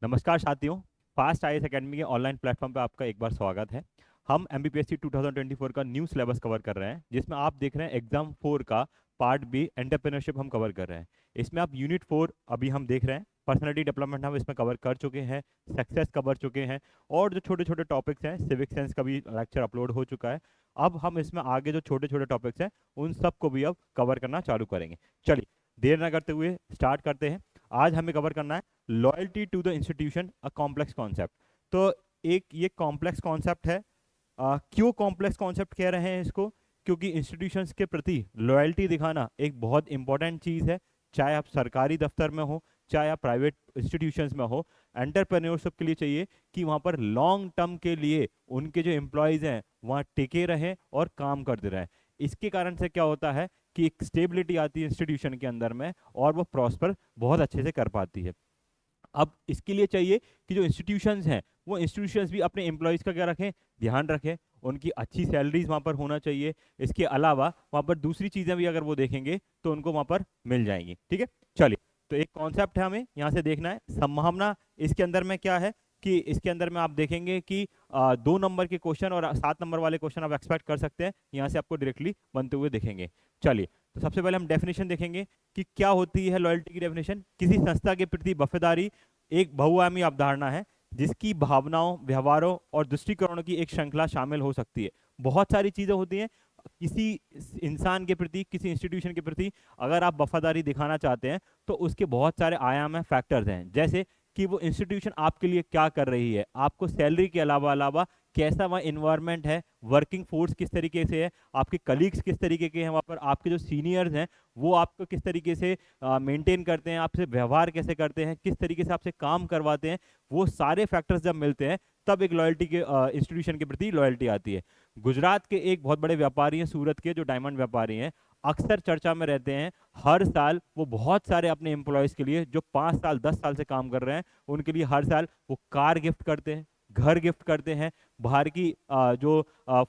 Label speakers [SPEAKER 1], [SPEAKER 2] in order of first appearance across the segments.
[SPEAKER 1] नमस्कार साथियों। Fast IAS academy के ऑनलाइन प्लेटफॉर्म पे आपका एक बार स्वागत है। हम एमबीपीएससी 2024 का न्यू सिलेबस कवर कर रहे हैं, जिसमें आप देख रहे हैं एग्जाम 4 का पार्ट बी एंटरप्रेन्योरशिप हम कवर कर रहे हैं। इसमें आप यूनिट 4 अभी हम देख रहे हैं, पर्सनालिटी डेवलपमेंट हम इसमें कवर कर चुके हैं, सक्सेस कवर चुके हैं, और जो छोटे छोटे टॉपिक्स हैं सिविक सेंस का भी लेक्चर अपलोड हो चुका है। अब हम इसमें आगे जो छोटे छोटे टॉपिक्स हैं उन सब को भी अब कवर करना चालू करेंगे। चलिए देर ना करते हुए स्टार्ट करते हैं। आज हमें कवर करना है loyalty to the institution, a complex concept. तो एक ये कॉम्प्लेक्स कॉन्सेप्ट है। क्यों कॉम्प्लेक्स कॉन्सेप्ट कह रहे हैं इसको? क्योंकि इंस्टीट्यूशंस के प्रति लॉयल्टी दिखाना एक बहुत इंपॉर्टेंट चीज़ है। चाहे आप सरकारी दफ्तर में हो, चाहे आप प्राइवेट इंस्टीट्यूशंस में हो, एंटरप्रेन्योरशिप के लिए चाहिए कि वहाँ पर लॉन्ग टर्म के लिए उनके जो एम्प्लॉयज़ हैं वहाँ टिके रहें और काम करते रहें। इसके कारण से क्या होता है कि एक स्टेबिलिटी आती है इंस्टीट्यूशन के अंदर में, और वो प्रॉस्पर बहुत अच्छे से कर पाती है। अब इसके लिए चाहिए कि जो इंस्टीट्यूशंस हैं वो इंस्टीट्यूशंस भी अपने एम्प्लॉयज़ का क्या रखें, ध्यान रखें। उनकी अच्छी सैलरीज वहाँ पर होना चाहिए। इसके अलावा वहाँ पर दूसरी चीज़ें भी अगर वो देखेंगे तो उनको वहाँ पर मिल जाएंगी। ठीक है, चलिए। तो एक कॉन्सेप्ट है, हमें यहाँ से देखना है संभावना। इसके अंदर में क्या है कि इसके अंदर में आप देखेंगे कि 2 नंबर के क्वेश्चन और 7 नंबर वाले क्वेश्चन आप एक्सपेक्ट कर सकते हैं, यहाँ से आपको डायरेक्टली बनते हुए दिखेंगे। चलिए, तो सबसे पहले हम डेफिनेशन देखेंगे कि क्या होती है लॉयल्टी की डेफिनेशन। किसी संस्था के प्रति वफादारी एक बहुआयामी अवधारणा है जिसकी भावनाओं, व्यवहारों और दृष्टिकोणों की एक श्रृंखला शामिल हो सकती है। बहुत सारी चीजें होती हैं किसी इंसान के प्रति, किसी इंस्टीट्यूशन के प्रति अगर आप वफादारी दिखाना चाहते हैं तो उसके बहुत सारे आयाम हैं, फैक्टर्स हैं। जैसे कि वो इंस्टीट्यूशन आपके लिए क्या कर रही है, आपको सैलरी के अलावा अलावा कैसा वहाँ इन्वायरमेंट है, वर्किंग फोर्स किस तरीके से है, आपके कलीग्स किस तरीके के हैं वहाँ पर, आपके जो सीनियर्स हैं वो आपको किस तरीके से मेंटेन करते हैं, आपसे व्यवहार कैसे करते हैं, किस तरीके से आपसे काम करवाते हैं। वो सारे फैक्टर्स जब मिलते हैं तब एक लॉयल्टी के इंस्टीट्यूशन के प्रति लॉयल्टी आती है। गुजरात के एक बहुत बड़े व्यापारी हैं, सूरत के, जो डायमंड व्यापारी हैं, अक्सर चर्चा में रहते हैं। हर साल वो बहुत सारे अपने एम्प्लॉयज़ के लिए जो 5 साल 10 साल से काम कर रहे हैं उनके लिए हर साल वो कार गिफ्ट करते हैं, घर गिफ्ट करते हैं, बाहर की जो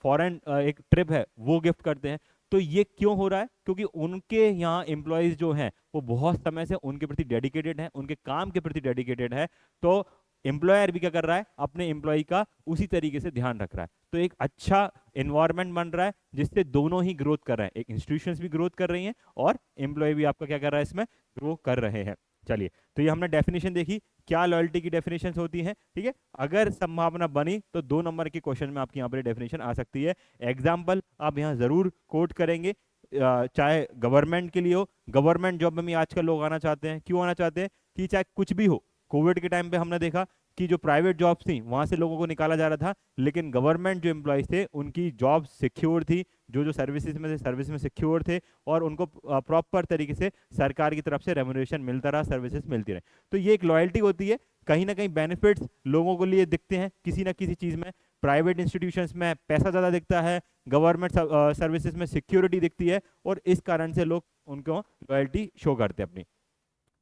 [SPEAKER 1] फॉरेन एक ट्रिप है वो गिफ्ट करते हैं। तो ये क्यों हो रहा है? क्योंकि उनके यहाँ एम्प्लॉयज़ जो हैं वो बहुत समय से उनके प्रति डेडिकेटेड हैं, उनके काम के प्रति डेडिकेटेड है। तो एम्प्लॉयर भी क्या कर रहा है, अपने एम्प्लॉय का उसी तरीके से ध्यान रख रहा है। तो एक अच्छा एनवायरनमेंट बन रहा है जिससे दोनों ही ग्रोथ कर रहे हैं, एक इंस्टीट्यूशंस भी ग्रोथ कर रही हैं और एम्प्लॉय भी आपका क्या कर रहा है, इसमें ग्रो कर रहे हैं। चलिए, तो ये हमने डेफिनेशन देखी, क्या लॉयल्टी की डेफिनेशन होती है। ठीक है, अगर संभावना बनी तो 2 नंबर के क्वेश्चन में आपकी यहाँ पर डेफिनेशन आ सकती है। एग्जाम्पल आप यहाँ जरूर कोट करेंगे, चाहे गवर्नमेंट के लिए हो। गवर्नमेंट जॉब में भी आजकल लोग आना चाहते हैं। क्यों आना चाहते हैं? कि चाहे कुछ भी हो, कोविड के टाइम पे हमने देखा कि जो प्राइवेट जॉब्स थी वहां से लोगों को निकाला जा रहा था, लेकिन गवर्नमेंट जो एम्प्लॉयज थे उनकी जॉब सिक्योर थी, जो जो सर्विसेज में थे सर्विस में सिक्योर थे, और उनको प्रॉपर तरीके से सरकार की तरफ से रेम्यूनरेशन मिलता रहा, सर्विसेज मिलती रहे। तो ये एक लॉयल्टी होती है। कहीं ना कहीं बेनिफिट्स लोगों को लिए दिखते हैं किसी ना किसी चीज़ में। प्राइवेट इंस्टीट्यूशंस में पैसा ज़्यादा दिखता है, गवर्नमेंट सर्विसेज में सिक्योरिटी दिखती है, और इस कारण से लोग उनको लॉयल्टी शो करते हैं अपनी।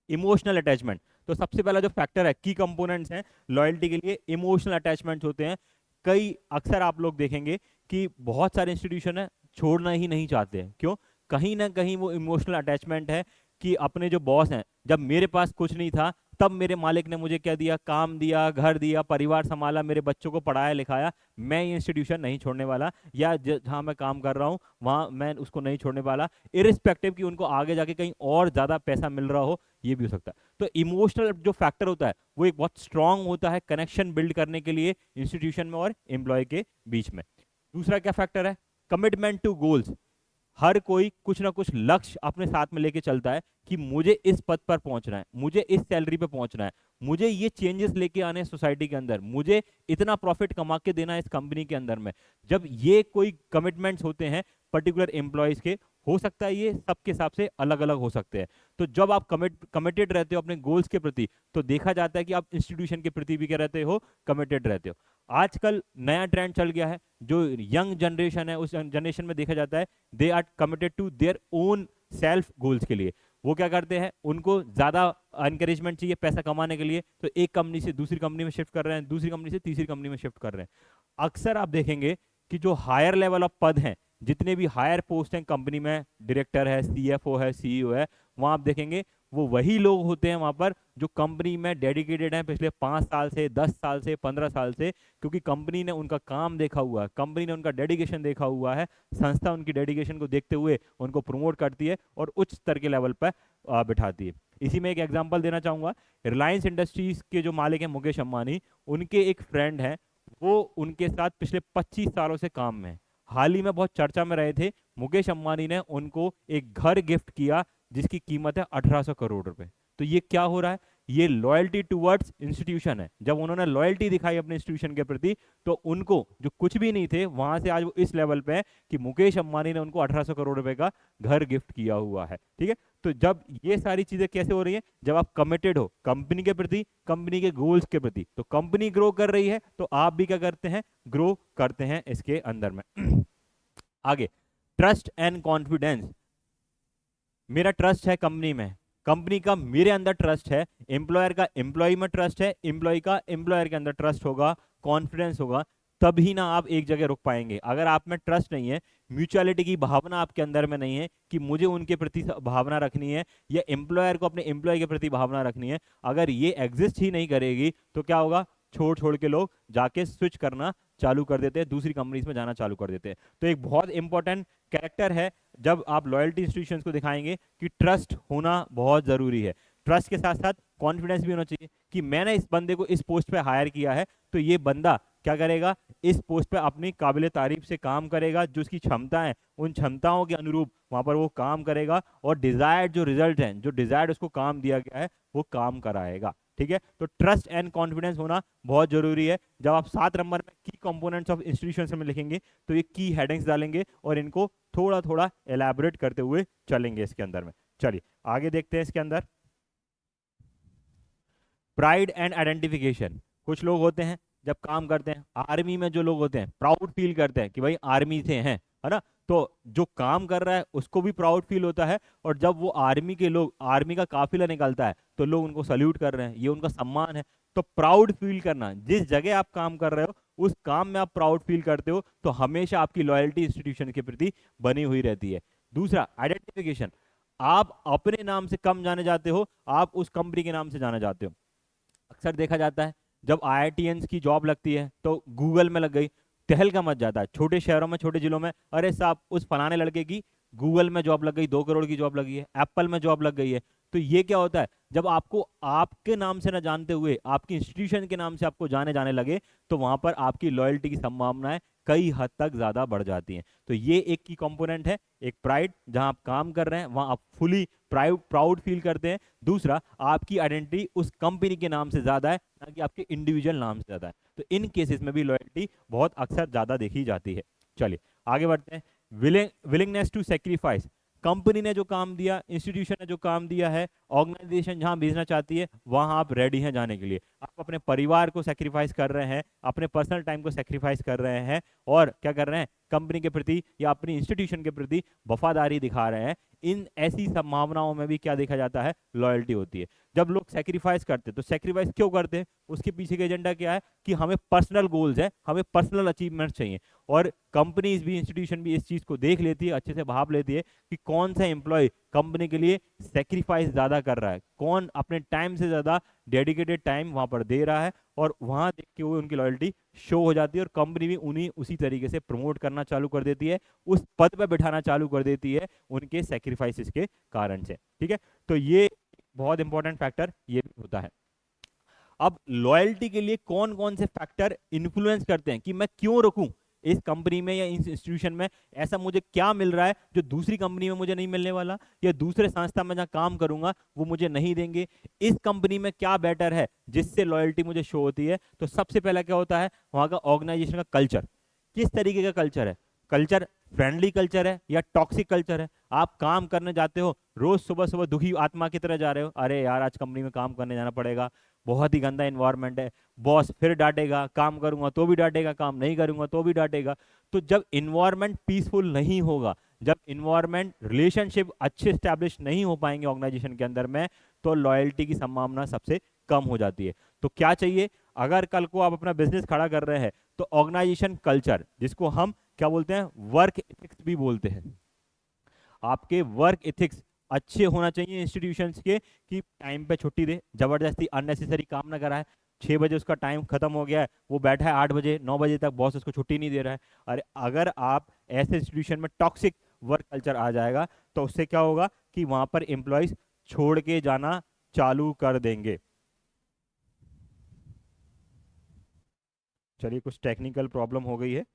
[SPEAKER 1] इमोशनल अटैचमेंट, तो सबसे पहला जो फैक्टर है, की कंपोनेंट्स हैं लॉयल्टी के लिए, इमोशनल अटैचमेंट्स होते हैं। कई अक्सर आप लोग देखेंगे कि बहुत सारे इंस्टीट्यूशन है छोड़ना ही नहीं चाहते हैं। क्यों? कहीं ना कहीं वो इमोशनल अटैचमेंट है कि अपने जो बॉस हैं, जब मेरे पास कुछ नहीं था तब मेरे मालिक ने मुझे क्या दिया, काम दिया, घर दिया, परिवार संभाला, मेरे बच्चों को पढ़ाया लिखाया, मैं ये इंस्टीट्यूशन नहीं छोड़ने वाला, या जहाँ मैं काम कर रहा हूँ वहाँ मैं उसको नहीं छोड़ने वाला, इरिस्पेक्टिव कि उनको आगे जाके कहीं और ज़्यादा पैसा मिल रहा हो। ये भी हो सकता है। तो इमोशनल जो फैक्टर होता है वो एक बहुत स्ट्रांग होता है कनेक्शन बिल्ड करने के लिए इंस्टीट्यूशन में और एम्प्लॉय के बीच में। दूसरा क्या फैक्टर है? Commitment to goals. हर कोई कुछ ना कुछ लक्ष्य अपने साथ में लेके चलता है कि मुझे इस पद पर पहुंचना है, मुझे इस सैलरी पे पहुंचना है, मुझे ये चेंजेस लेके आने हैं सोसाइटी के अंदर, मुझे इतना प्रॉफिट कमा के देना है इस कंपनी के अंदर में। जब ये कोई कमिटमेंट्स होते हैं पर्टिकुलर एम्प्लॉयज के, हो सकता है ये सबके हिसाब से अलग अलग हो सकते हैं। तो जब आप कमिटेड रहते हो अपने गोल्स के प्रति, तो देखा जाता है कि आप इंस्टीट्यूशन के प्रति भी क्या रहते हो, कमिटेड रहते हो। आजकल नया ट्रेंड चल गया है, जो यंग जनरेशन है उस जनरेशन में देखा जाता है they are committed to their own self goals के लिए। वो क्या करते हैं, उनको ज्यादा एनकरेजमेंट चाहिए पैसा कमाने के लिए, तो एक कंपनी से दूसरी कंपनी में शिफ्ट कर रहे हैं, दूसरी कंपनी से तीसरी कंपनी में शिफ्ट कर रहे हैं। अक्सर आप देखेंगे कि जो हायर लेवल ऑफ पद हैं, जितने भी हायर पोस्ट हैं कंपनी में, डायरेक्टर है, सीएफओ है, सीईओ है, वहां आप देखेंगे वो वही लोग होते हैं वहां पर जो कंपनी में डेडिकेटेड हैं पिछले 5 साल से, 10 साल से, 15 साल से, क्योंकि कंपनी ने उनका काम देखा हुआ है, कंपनी ने उनका डेडिकेशन देखा हुआ है, संस्था उनकी डेडिकेशन को देखते हुए उनको प्रमोट करती है और उच्च स्तर के लेवल पर बिठाती है। इसी में एक एग्जांपल देना चाहूंगा, रिलायंस इंडस्ट्रीज के जो मालिक हैं मुकेश अंबानी, उनके एक फ्रेंड हैं, वो उनके साथ पिछले 25 सालों से काम में हैं। हाल ही में बहुत चर्चा में रहे थे, मुकेश अंबानी ने उनको एक घर गिफ्ट किया जिसकी कीमत है 1800 करोड़ रुपए। तो ये क्या हो रहा है, ये लॉयल्टी टुवर्ड्स इंस्टीट्यूशन है। जब उन्होंने लॉयल्टी दिखाई अपने इंस्टीट्यूशन के प्रति, तो उनको जो कुछ भी नहीं थे वहां से आज वो इस लेवल पे है कि मुकेश अंबानी ने उनको 1800 करोड़ रुपए का घर गिफ्ट किया हुआ है। ठीक है, तो जब ये सारी चीजें कैसे हो रही है, जब आप कमिटेड हो कंपनी के प्रति, कंपनी के गोल्स के प्रति, तो कंपनी ग्रो कर रही है तो आप भी क्या करते हैं, ग्रो करते हैं इसके अंदर में। आगे, ट्रस्ट एंड कॉन्फिडेंस। मेरा ट्रस्ट है कंपनी में, कंपनी का मेरे अंदर ट्रस्ट है, एम्प्लॉयर का एम्प्लॉय में ट्रस्ट है, एम्प्लॉय का एम्प्लॉयर के अंदर ट्रस्ट होगा, कॉन्फिडेंस होगा, तभी ना आप एक जगह रुक पाएंगे। अगर आप में ट्रस्ट नहीं है, म्यूचुअलिटी की भावना आपके अंदर में नहीं है कि मुझे उनके प्रति भावना रखनी है या एम्प्लॉयर को अपने एम्प्लॉय के प्रति भावना रखनी है, अगर ये एग्जिस्ट ही नहीं करेगी तो क्या होगा, छोड़ छोड़ के लोग जाके स्विच करना चालू कर देते हैं, दूसरी कंपनीज में जाना चालू कर देते हैं। तो एक बहुत इंपॉर्टेंट कैरेक्टर है जब आप लॉयल्टी इंस्टीट्यूशंस को दिखाएंगे कि ट्रस्ट होना बहुत जरूरी है। ट्रस्ट के साथ साथ कॉन्फिडेंस भी होना चाहिए कि मैंने इस बंदे को इस पोस्ट पे हायर किया है, तो ये बंदा क्या करेगा, इस पोस्ट पे अपनी काबिल तारीफ से काम करेगा, जो उसकी क्षमता है उन क्षमताओं के अनुरूप वहां पर वो काम करेगा और डिजायर्ड जो रिजल्ट है, जो डिजायर्ड उसको काम दिया गया है वो काम कराएगा। ठीक है, तो ट्रस्ट एंड कॉन्फिडेंस होना बहुत जरूरी है। जब आप 7 नंबर में की कंपोनेंट्स ऑफ इंस्टीट्यूशन में लिखेंगे तो ये की हेडिंग्स डालेंगे और इनको थोड़ा थोड़ा एलैबोरेट करते हुए चलेंगे इसके अंदर में। चलिए आगे देखते हैं इसके अंदर, प्राइड एंड आइडेंटिफिकेशन। कुछ लोग होते हैं जब काम करते हैं, आर्मी में जो लोग होते हैं प्राउड फील करते हैं कि भाई आर्मी से हैं, है ना, तो जो काम कर रहा है उसको भी प्राउड फील होता है, और जब वो आर्मी के लोग, आर्मी का काफिला निकलता है तो लोग उनको सल्यूट कर रहे हैं, ये उनका सम्मान है। तो प्राउड फील करना, जिस जगह आप काम कर रहे हो उस काम में आप प्राउड फील करते हो, तो हमेशा आपकी लॉयल्टी इंस्टीट्यूशन के प्रति बनी हुई रहती है। दूसरा, आइडेंटिफिकेशन। आप अपने नाम से कम जाने जाते हो, आप उस कंपनी के नाम से जाने जाते हो। अक्सर देखा जाता है जब IITians की जॉब लगती है तो गूगल में लग गई, तहलका मच जाता है छोटे शहरों में, छोटे जिलों में, अरे साहब उस फलाने लड़के की गूगल में जॉब लग गई, 2 करोड़ की जॉब लगी है, एप्पल में जॉब लग गई है। तो ये क्या होता है, जब आपको आपके नाम से ना जानते हुए आपकी इंस्टीट्यूशन के नाम से आपको जाने जाने लगे, तो वहां पर आपकी लॉयल्टी की संभावनाएं कई हद तक ज्यादा बढ़ जाती हैं। तो ये एक की कंपोनेंट है, एक प्राइड, जहां आप काम कर रहे हैं वहां आप फुली प्राउड फील करते हैं। दूसरा, आपकी आइडेंटिटी उस कंपनी के नाम से ज्यादा है, ना कि आपके इंडिविजुअल नाम से ज्यादा है। तो इन केसेस में भी लॉयल्टी बहुत अक्सर ज्यादा देखी जाती है। चलिए आगे बढ़ते हैं, विलिंगनेस टू सेक्रीफाइस। कंपनी ने जो काम दिया, इंस्टीट्यूशन ने जो काम दिया है, ऑर्गेनाइजेशन जहां भेजना चाहती है वहां आप रेडी हैं जाने के लिए। आप अपने परिवार को सेक्रीफाइस कर रहे हैं, अपने पर्सनल टाइम को सेक्रीफाइस कर रहे हैं, और क्या कर रहे हैं, कंपनी के प्रति या अपनी इंस्टीट्यूशन के प्रति वफादारी दिखा रहे हैं। इन ऐसी संभावनाओं में भी क्या देखा जाता है, लॉयल्टी होती है। जब लोग सेक्रीफाइस करते हैं तो सेक्रीफाइस क्यों करते हैं, उसके पीछे का एजेंडा क्या है कि हमें पर्सनल गोल्स है, हमें पर्सनल अचीवमेंट्स चाहिए। और कंपनीज भी, इंस्टीट्यूशन भी इस चीज को देख लेती है, अच्छे से भाप लेती है कि कौन सा एम्प्लॉय कंपनी के लिए सेक्रीफाइस ज्यादा कर रहा है, कौन अपने टाइम से ज्यादा डेडिकेटेड टाइम वहां पर दे रहा है, और वहां देख के वो उनकी लॉयल्टी शो हो जाती है और कंपनी भी उन्हीं उसी तरीके से प्रमोट करना चालू कर देती है, उस पद पर बिठाना चालू कर देती है उनके सेक्रीफाइसेस के कारण से। ठीक है, तो ये बहुत इंपॉर्टेंट फैक्टर ये भी होता है। अब लॉयल्टी के लिए कौन कौन से फैक्टर इन्फ्लुएंस करते हैं कि मैं क्यों रुकूं इस कंपनी में या इस इंस्टीट्यूशन में, ऐसा मुझे क्या मिल रहा है जो दूसरी कंपनी में मुझे नहीं मिलने वाला, या दूसरे संस्था में जहां काम करूंगा वो मुझे नहीं देंगे, इस कंपनी में क्या बेटर है जिससे लॉयल्टी मुझे शो होती है। तो सबसे पहला क्या होता है, वहां का ऑर्गेनाइजेशन का कल्चर, किस तरीके का कल्चर है, कल्चर फ्रेंडली कल्चर है या टॉक्सिक कल्चर है। आप काम करने जाते हो, रोज सुबह सुबह दुखी आत्मा की तरह जा रहे हो, अरे यार आज कंपनी में काम करने जाना पड़ेगा, बहुत ही गंदा इन्वायरमेंट है, बॉस फिर डांटेगा, काम करूंगा तो भी डांटेगा, काम नहीं करूंगा तो भी डांटेगा। तो जब इन्वायरमेंट पीसफुल नहीं होगा, जब इन्वायरमेंट, रिलेशनशिप अच्छे स्टैब्लिश नहीं हो पाएंगे ऑर्गेनाइजेशन के अंदर में, तो लॉयल्टी की संभावना सबसे कम हो जाती है। तो क्या चाहिए, अगर कल को आप अपना बिजनेस खड़ा कर रहे हैं तो ऑर्गेनाइजेशन कल्चर, जिसको हम क्या बोलते हैं, वर्क एथिक्स भी बोलते हैं, आपके वर्क एथिक्स अच्छे होना चाहिए इंस्टीट्यूशंस के, कि टाइम पे छुट्टी दे, जबरदस्ती अननेसेसरी काम ना कराए। 6 बजे उसका टाइम खत्म हो गया है, वो बैठा है 8 बजे 9 बजे तक, बॉस उसको छुट्टी नहीं दे रहा है। अरे अगर आप ऐसे इंस्टीट्यूशन में टॉक्सिक वर्क कल्चर आ जाएगा, तो उससे क्या होगा कि वहां पर एम्प्लॉयज छोड़ के जाना चालू कर देंगे। चलिए, कुछ टेक्निकल प्रॉब्लम हो गई है।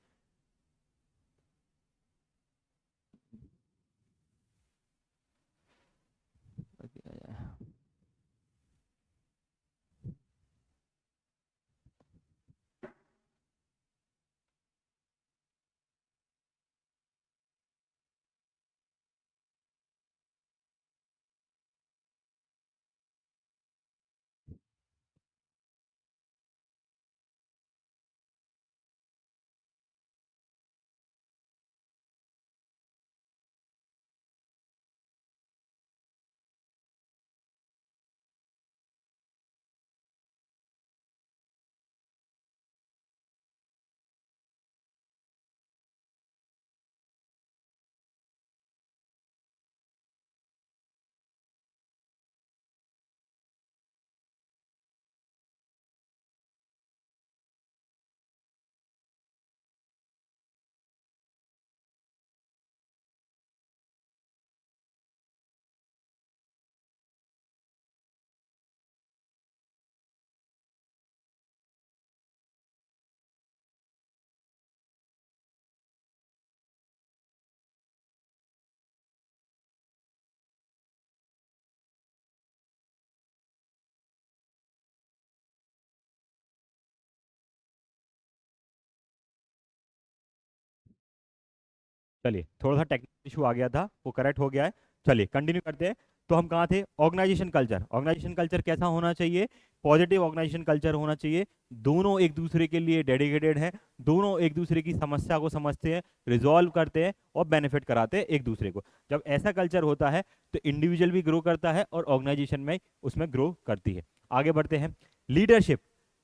[SPEAKER 1] चलिए, थोड़ा सा टेक्निकल इशू आ गया था, वो करेक्ट हो गया है। चलिए कंटिन्यू करते हैं। तो हम कहाँ थे? Organization culture. ऑर्गेनाइजेशन कल्चर कैसा होना चाहिए? पॉजिटिव ऑर्गेनाइजेशन कल्चर होना चाहिए। दोनों एक दूसरे के लिए डेडिकेटेड है, दोनों एक दूसरे की समस्या को समझते हैं, रिजॉल्व करते हैं और बेनिफिट कराते हैं एक दूसरे को। जब ऐसा कल्चर होता है तो इंडिविजुअल भी ग्रो करता है और ऑर्गेनाइजेशन में उसमें ग्रो करती है। आगे बढ़ते हैं। लीडरशिप,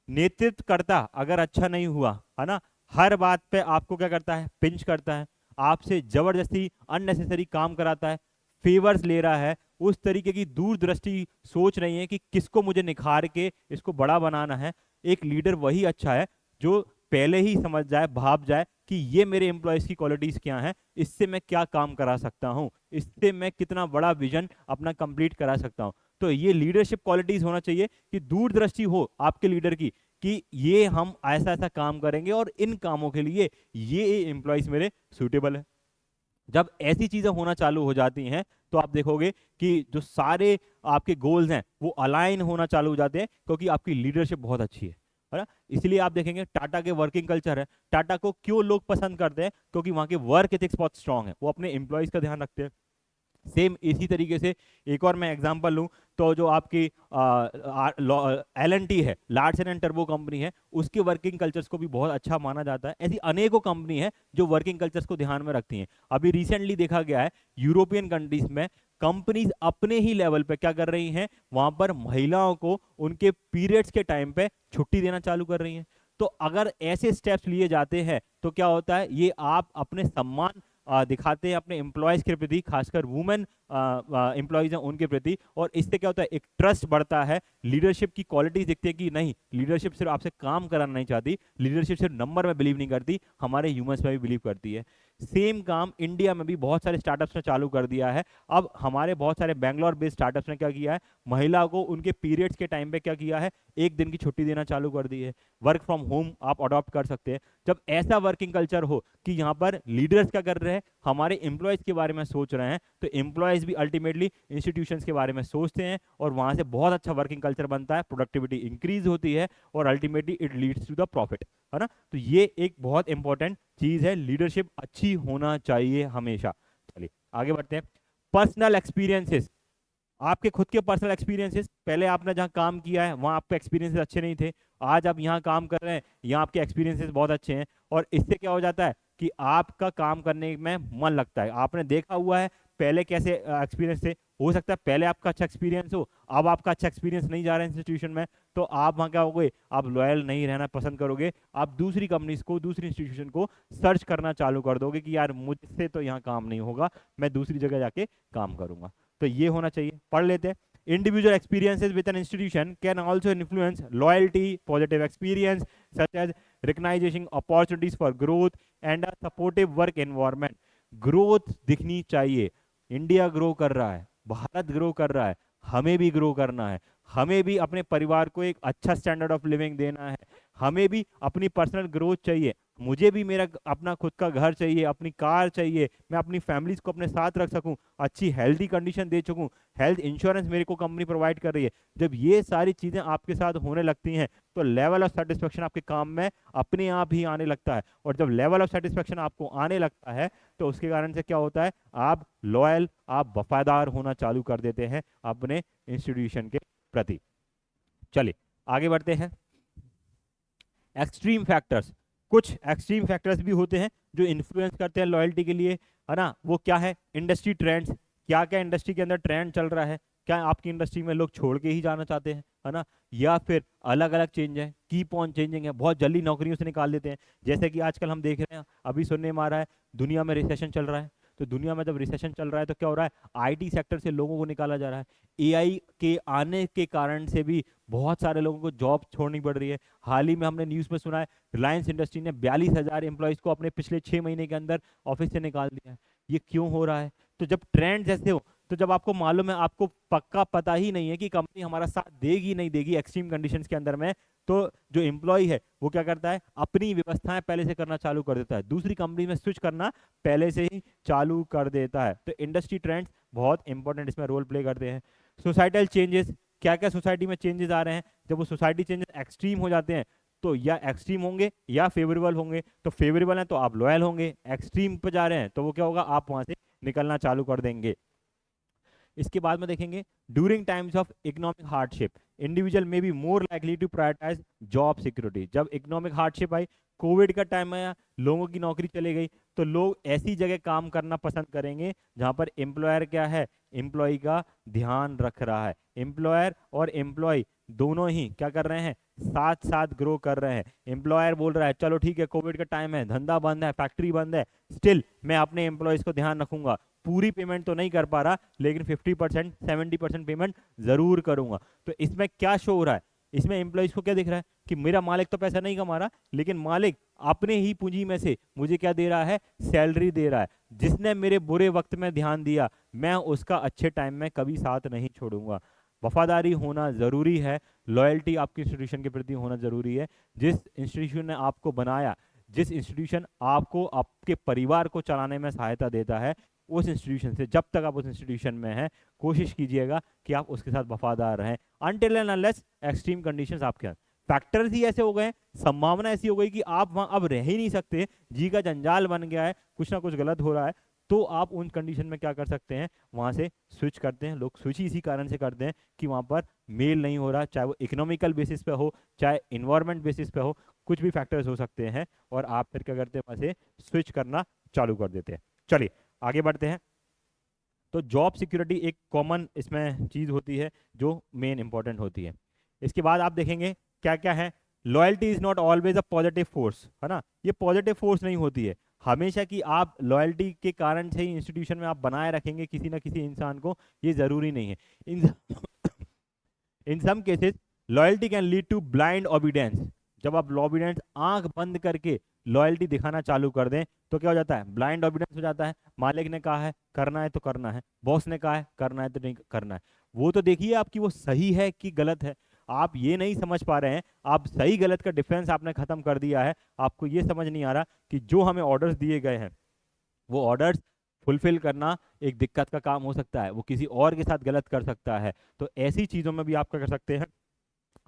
[SPEAKER 1] नेतृत्वकर्ता अगर अच्छा नहीं हुआ है ना, हर बात पे आपको क्या करता है? पिंच करता है, आपसे जबरदस्ती अननेसेसरी काम कराता है, फेवर्स ले रहा है, उस तरीके की दूरदृष्टि सोच नहीं है कि किसको मुझे निखार के इसको बड़ा बनाना है। एक लीडर वही अच्छा है जो पहले ही समझ जाए, भाप जाए कि ये मेरे एम्प्लॉयज की क्वालिटीज क्या हैं, इससे मैं क्या काम करा सकता हूँ, इससे मैं कितना बड़ा विजन अपना कंप्लीट करा सकता हूँ। तो ये लीडरशिप क्वालिटीज होना चाहिए कि दूरदृष्टि हो आपके लीडर की, कि ये हम ऐसा ऐसा काम करेंगे और इन कामों के लिए ये एम्प्लॉयज मेरे सूटेबल है। जब ऐसी चीजें होना चालू हो जाती हैं तो आप देखोगे कि जो सारे आपके गोल्स हैं वो अलाइन होना चालू हो जाते हैं, क्योंकि आपकी लीडरशिप बहुत अच्छी है ना। इसलिए आप देखेंगे टाटा के वर्किंग कल्चर है, टाटा को क्यों लोग पसंद करते हैं? क्योंकि वहां के वर्क एथिक्स बहुत स्ट्रांग है, वो अपने एम्प्लॉयज का ध्यान रखते हैं। सेम इसी तरीके से एक और मैं एग्जांपल लूं, तो जो आपकी L&T है, लार्सन एंड टर्बो कंपनी है, उसके वर्किंग कल्चर्स को भी बहुत अच्छा माना जाता है। ऐसी अनेकों कंपनी है जो वर्किंग कल्चर्स को ध्यान में रखती हैं। अभी रिसेंटली देखा गया है यूरोपियन कंट्रीज में कंपनीज अपने ही लेवल पे क्या कर रही हैं, वहां पर महिलाओं को उनके पीरियड्स के टाइम पे छुट्टी देना चालू कर रही हैं। तो अगर ऐसे स्टेप्स लिए जाते हैं तो क्या होता है, ये आप अपने सम्मान दिखाते हैं अपने एम्प्लॉयज के प्रति, खासकर वुमेन एम्प्लॉयज हैं उनके प्रति, और इससे क्या होता है, एक ट्रस्ट बढ़ता है। लीडरशिप की क्वालिटीज दिखती है कि नहीं, लीडरशिप सिर्फ आपसे काम कराना नहीं चाहती, लीडरशिप सिर्फ नंबर में बिलीव नहीं करती, हमारे ह्यूमंस में भी बिलीव करती है। सेम काम इंडिया में भी बहुत सारे स्टार्टअप्स ने चालू कर दिया है। अब हमारे बहुत सारे बैंगलोर बेस्ड स्टार्टअप्स ने क्या किया है, महिला को उनके पीरियड्स के टाइम पे क्या किया है, 1 दिन की छुट्टी देना चालू कर दी है। वर्क फ्रॉम होम आप अडॉप्ट कर सकते हैं। जब ऐसा वर्किंग कल्चर हो कि यहाँ पर लीडर्स क्या कर रहे हैं, हमारे एम्प्लॉयज के बारे में सोच रहे हैं, तो एम्प्लॉयज भी अल्टीमेटली इंस्टीट्यूशंस के बारे में सोचते हैं और वहां से बहुत अच्छा वर्किंग कल्चर बनता है, प्रोडक्टिविटी इंक्रीज होती है और ultimately it leads to the profit, है ना। तो ये एक बहुत इंपॉर्टेंट चीज है, लीडरशिप अच्छी होना चाहिए हमेशा। चलिए आगे बढ़ते हैं। पर्सनल एक्सपीरियंसेस, आपके खुद के पर्सनल एक्सपीरियंसेस, पहले आपने जहाँ काम किया है वहाँ आपके एक्सपीरियंसेस अच्छे नहीं थे, आज आप यहाँ काम कर रहे हैं, यहाँ आपके एक्सपीरियंसेस बहुत अच्छे हैं, और इससे क्या हो जाता है कि आपका काम करने में मन लगता है। आपने देखा हुआ है पहले कैसे एक्सपीरियंस थे, हो सकता है पहले आपका अच्छा एक्सपीरियंस हो, अब आपका अच्छा एक्सपीरियंस नहीं जा रहा है इंस्टीट्यूशन में, तो आप वहाँ क्या होगे, आप लॉयल नहीं रहना पसंद करोगे, आप दूसरी कंपनीज को, दूसरी इंस्टीट्यूशन को सर्च करना चालू कर दोगे कि यार मुझसे तो यहाँ काम नहीं होगा, मैं दूसरी जगह जाके काम करूंगा। तो ये होना चाहिए, पढ़ लेते हैं। Individual experiences with an institution can also influence loyalty, positive experience such as recognizing opportunities for growth and a supportive work environment. Growth दिखनी चाहिए। इंडिया ग्रो कर रहा है, भारत ग्रो कर रहा है, हमें भी ग्रो करना है। हमें भी अपने परिवार को एक अच्छा स्टैंडर्ड ऑफ लिविंग देना है। हमें भी अपनी पर्सनल ग्रोथ चाहिए। मुझे भी मेरा अपना खुद का घर चाहिए, अपनी कार चाहिए, मैं अपनी फैमिलीज को अपने साथ रख सकूं, अच्छी हेल्दी कंडीशन दे सकूं, हेल्थ इंश्योरेंस मेरे को कंपनी प्रोवाइड कर रही है। जब ये सारी चीजें आपके साथ होने लगती हैं तो लेवल ऑफ सेटिस्फेक्शन आपके काम में अपने आप ही आने लगता है। और जब लेवल ऑफ सेटिस्फेक्शन आपको आने लगता है तो उसके कारण से क्या होता है, आप लॉयल, आप वफादार होना चालू कर देते हैं अपने इंस्टीट्यूशन के प्रति। चलिए आगे बढ़ते हैं। एक्सट्रीम फैक्टर्स, कुछ एक्सट्रीम फैक्टर्स भी होते हैं जो इन्फ्लुएंस करते हैं लॉयल्टी के लिए, है ना। वो क्या है, इंडस्ट्री ट्रेंड्स, क्या क्या इंडस्ट्री के अंदर ट्रेंड चल रहा है, क्या आपकी इंडस्ट्री में लोग छोड़ के ही जाना चाहते हैं, है ना, या फिर अलग अलग चेंज है, कीप ऑन चेंजिंग है, बहुत जल्दी नौकरियों से निकाल देते हैं। जैसे कि आजकल हम देख रहे हैं, अभी सुनने में आ रहा है दुनिया में रिसेशन चल रहा है। तो दुनिया में जब रिसेशन चल रहा है तो क्या हो रहा है, आईटी सेक्टर से लोगों को निकाला जा रहा है। एआई के आने के कारण से भी बहुत सारे लोगों को जॉब छोड़नी पड़ रही है। हाल ही में हमने न्यूज़ में सुना है, रिलायंस इंडस्ट्री ने 42,000 एम्प्लॉयज़ को अपने पिछले 6 महीने के अंदर ऑफिस से निकाल दिया है। ये क्यों हो रहा है, तो जब ट्रेंड ऐसे हो, तो जब आपको मालूम है, आपको पक्का पता ही नहीं है कि कंपनी हमारा साथ देगी नहीं देगी एक्सट्रीम कंडीशंस के अंदर में, तो जो एम्प्लॉय है वो क्या करता है, अपनी व्यवस्थाएं पहले से करना चालू कर देता है, दूसरी कंपनी में स्विच करना पहले से ही चालू कर देता है। तो इंडस्ट्री ट्रेंड्स बहुत इंपॉर्टेंट इसमें रोल प्ले करते हैं। सोसाइटल चेंजेस, क्या क्या सोसाइटी में चेंजेस आ रहे हैं, जब वो सोसाइटी चेंजेस एक्सट्रीम हो जाते हैं तो या एक्सट्रीम होंगे या फेवरेबल होंगे। तो फेवरेबल है तो आप लॉयल होंगे, एक्सट्रीम पे जा रहे हैं तो वो क्या होगा, आप वहां से निकलना चालू कर देंगे। इसके बाद में देखेंगे, during times of economic hardship individual may be more likely to prioritise job security. जब इकोनॉमिक हार्डशिप आई, कोविड का टाइम आया, लोगों की नौकरी चली गई, तो लोग ऐसी जगह काम करना पसंद करेंगे जहां पर एम्प्लॉयर क्या है, एम्प्लॉय का ध्यान रख रहा है। एम्प्लॉयर और एम्प्लॉय दोनों ही क्या कर रहे हैं, साथ साथ ग्रो कर रहे हैं। एम्प्लॉयर बोल रहा है चलो ठीक है, कोविड का टाइम है, धंधा बंद है, फैक्ट्री बंद है, स्टिल मैं अपने एम्प्लॉयज को ध्यान रखूंगा, पूरी पेमेंट तो नहीं कर पा रहा लेकिन 50% 70% पेमेंट जरूर करूंगा। तो इसमें क्या शो हो रहा है, इसमें एम्प्लॉयज को क्या दिख रहा है कि मेरा मालिक तो पैसा नहीं कमा रहा, लेकिन मालिक अपने ही पूंजी में से मुझे क्या दे रहा है, सैलरी दे रहा है। जिसने मेरे बुरे वक्त में ध्यान दिया, मैं उसका अच्छे टाइम में कभी साथ नहीं छोड़ूंगा। वफादारी होना जरूरी है, लॉयल्टी आपके इंस्टीट्यूशन के प्रति होना जरूरी है। जिस इंस्टीट्यूशन ने आपको बनाया, जिस इंस्टीट्यूशन आपको आपके परिवार को चलाने में सहायता देता है, उस इंस्टीट्यूशन से, जब तक आप उस इंस्टीट्यूशन में हैं, कोशिश कीजिएगा कि आप उसके साथ वफादार रहें until and unless extreme conditions आपके साथ। फैक्टर्स ही ऐसे हो गए, संभावना ऐसी हो गई कि आप वहां अब रह ही नहीं सकते, जी का जंजाल बन गया है, कुछ ना कुछ गलत हो रहा है, तो आप उन कंडीशन में क्या कर सकते हैं, वहां से स्विच करते हैं। लोग स्विच ही इसी कारण से करते हैं कि वहां पर मेल नहीं हो रहा, चाहे वो इकोनॉमिकल बेसिस पे हो, चाहे इन्वायरमेंट बेसिस पे हो, कुछ भी फैक्टर्स हो सकते हैं, और आप फिर क्या करते हैं, वहां से स्विच करना चालू कर देते हैं। चलिए आगे बढ़ते हैं। तो जॉब सिक्योरिटी एक कॉमन इसमें चीज होती है जो मेन इंपॉर्टेंट होती है। इसके बाद आप देखेंगे क्या क्या है, loyalty is not always a positive force, है ना, ये पॉजिटिव फोर्स नहीं होती है हमेशा कि आप लॉयल्टी के कारण से ही इंस्टीट्यूशन में आप बनाए रखेंगे किसी ना किसी इंसान को, ये जरूरी नहीं है। In in some cases loyalty can lead to blind obedience. जब आप ओबीडियंस, आंख बंद करके लॉयल्टी दिखाना चालू कर दें तो क्या हो जाता है, ब्लाइंड ओबीडियंस हो जाता है। मालिक ने कहा है करना है तो करना है, बॉस ने कहा है करना है तो नहीं करना है। वो तो देखिए आपकी वो सही है कि गलत है, आप ये नहीं समझ पा रहे हैं, आप सही गलत का डिफरेंस आपने खत्म कर दिया है। आपको ये समझ नहीं आ रहा कि जो हमें ऑर्डर्स दिए गए हैं वो ऑर्डर्स फुलफिल करना एक दिक्कत का काम हो सकता है, वो किसी और के साथ गलत कर सकता है। तो ऐसी चीजों में भी आप क्या कर सकते हैं,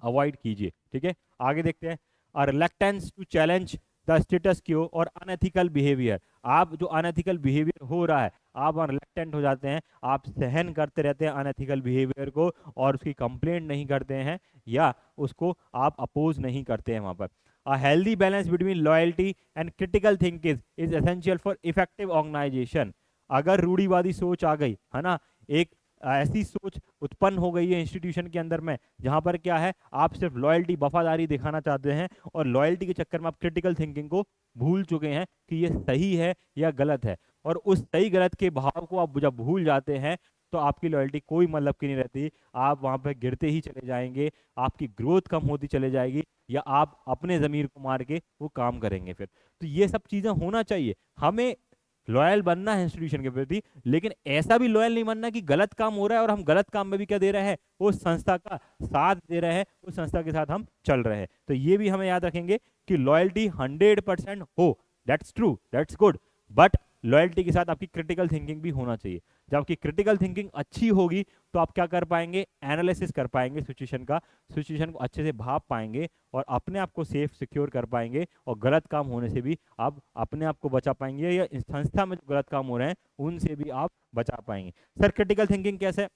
[SPEAKER 1] अवॉइड कीजिए। ठीक है, आगे देखते हैं। A reluctance to challenge the status quo और अनएथिकल बिहेवियर। आप जो अनएथिकल बिहेवियर हो रहा है, आप रिलक्टेंट हो जाते हैं, आप सहन करते रहते हैं अनएथिकल बिहेवियर को और उसकी कंप्लेंट नहीं करते हैं, या उसको आप अपोज नहीं करते हैं वहां पर। A healthy balance between loyalty and critical thinking is essential for effective organization। अगर रूढ़िवादी सोच आ गई है ना, एक ऐसी सोच उत्पन्न हो गई है इंस्टीट्यूशन के अंदर में जहां पर क्या है, आप सिर्फ लॉयल्टी वफादारी दिखाना चाहते हैं और लॉयल्टी के चक्कर में आप क्रिटिकल थिंकिंग को भूल चुके हैं कि ये सही है या गलत है, और उस सही गलत के भाव को आप जब भूल जाते हैं तो आपकी लॉयल्टी कोई मतलब की नहीं रहती, आप वहां पर गिरते ही चले जाएंगे, आपकी ग्रोथ कम होती चले जाएगी, या आप अपने जमीर को मार के वो काम करेंगे फिर। तो ये सब चीजें होना चाहिए, हमें लॉयल बनना है इंस्टीट्यूशन के प्रति, लेकिन ऐसा भी लॉयल नहीं बनना कि गलत काम हो रहा है और हम गलत काम में भी क्या दे रहे हैं, उस संस्था का साथ दे रहे हैं, उस संस्था के साथ हम चल रहे हैं। तो ये भी हमें याद रखेंगे कि लॉयल्टी 100% हो, that's true, that's good, but loyalty के साथ आपकी क्रिटिकल थिंकिंग भी होना चाहिए। जब आपकी क्रिटिकल थिंकिंग अच्छी होगी तो आप क्या कर पाएंगे, एनालिसिस कर पाएंगे सिचुएशन का, सिचुएशन को अच्छे से भाप पाएंगे और अपने आप को सेफ सिक्योर कर पाएंगे, और गलत काम होने से भी आप अपने आप को बचा पाएंगे, या इस संस्था में जो गलत काम हो रहे हैं उनसे भी आप बचा पाएंगे। सर क्रिटिकल थिंकिंग कैसे,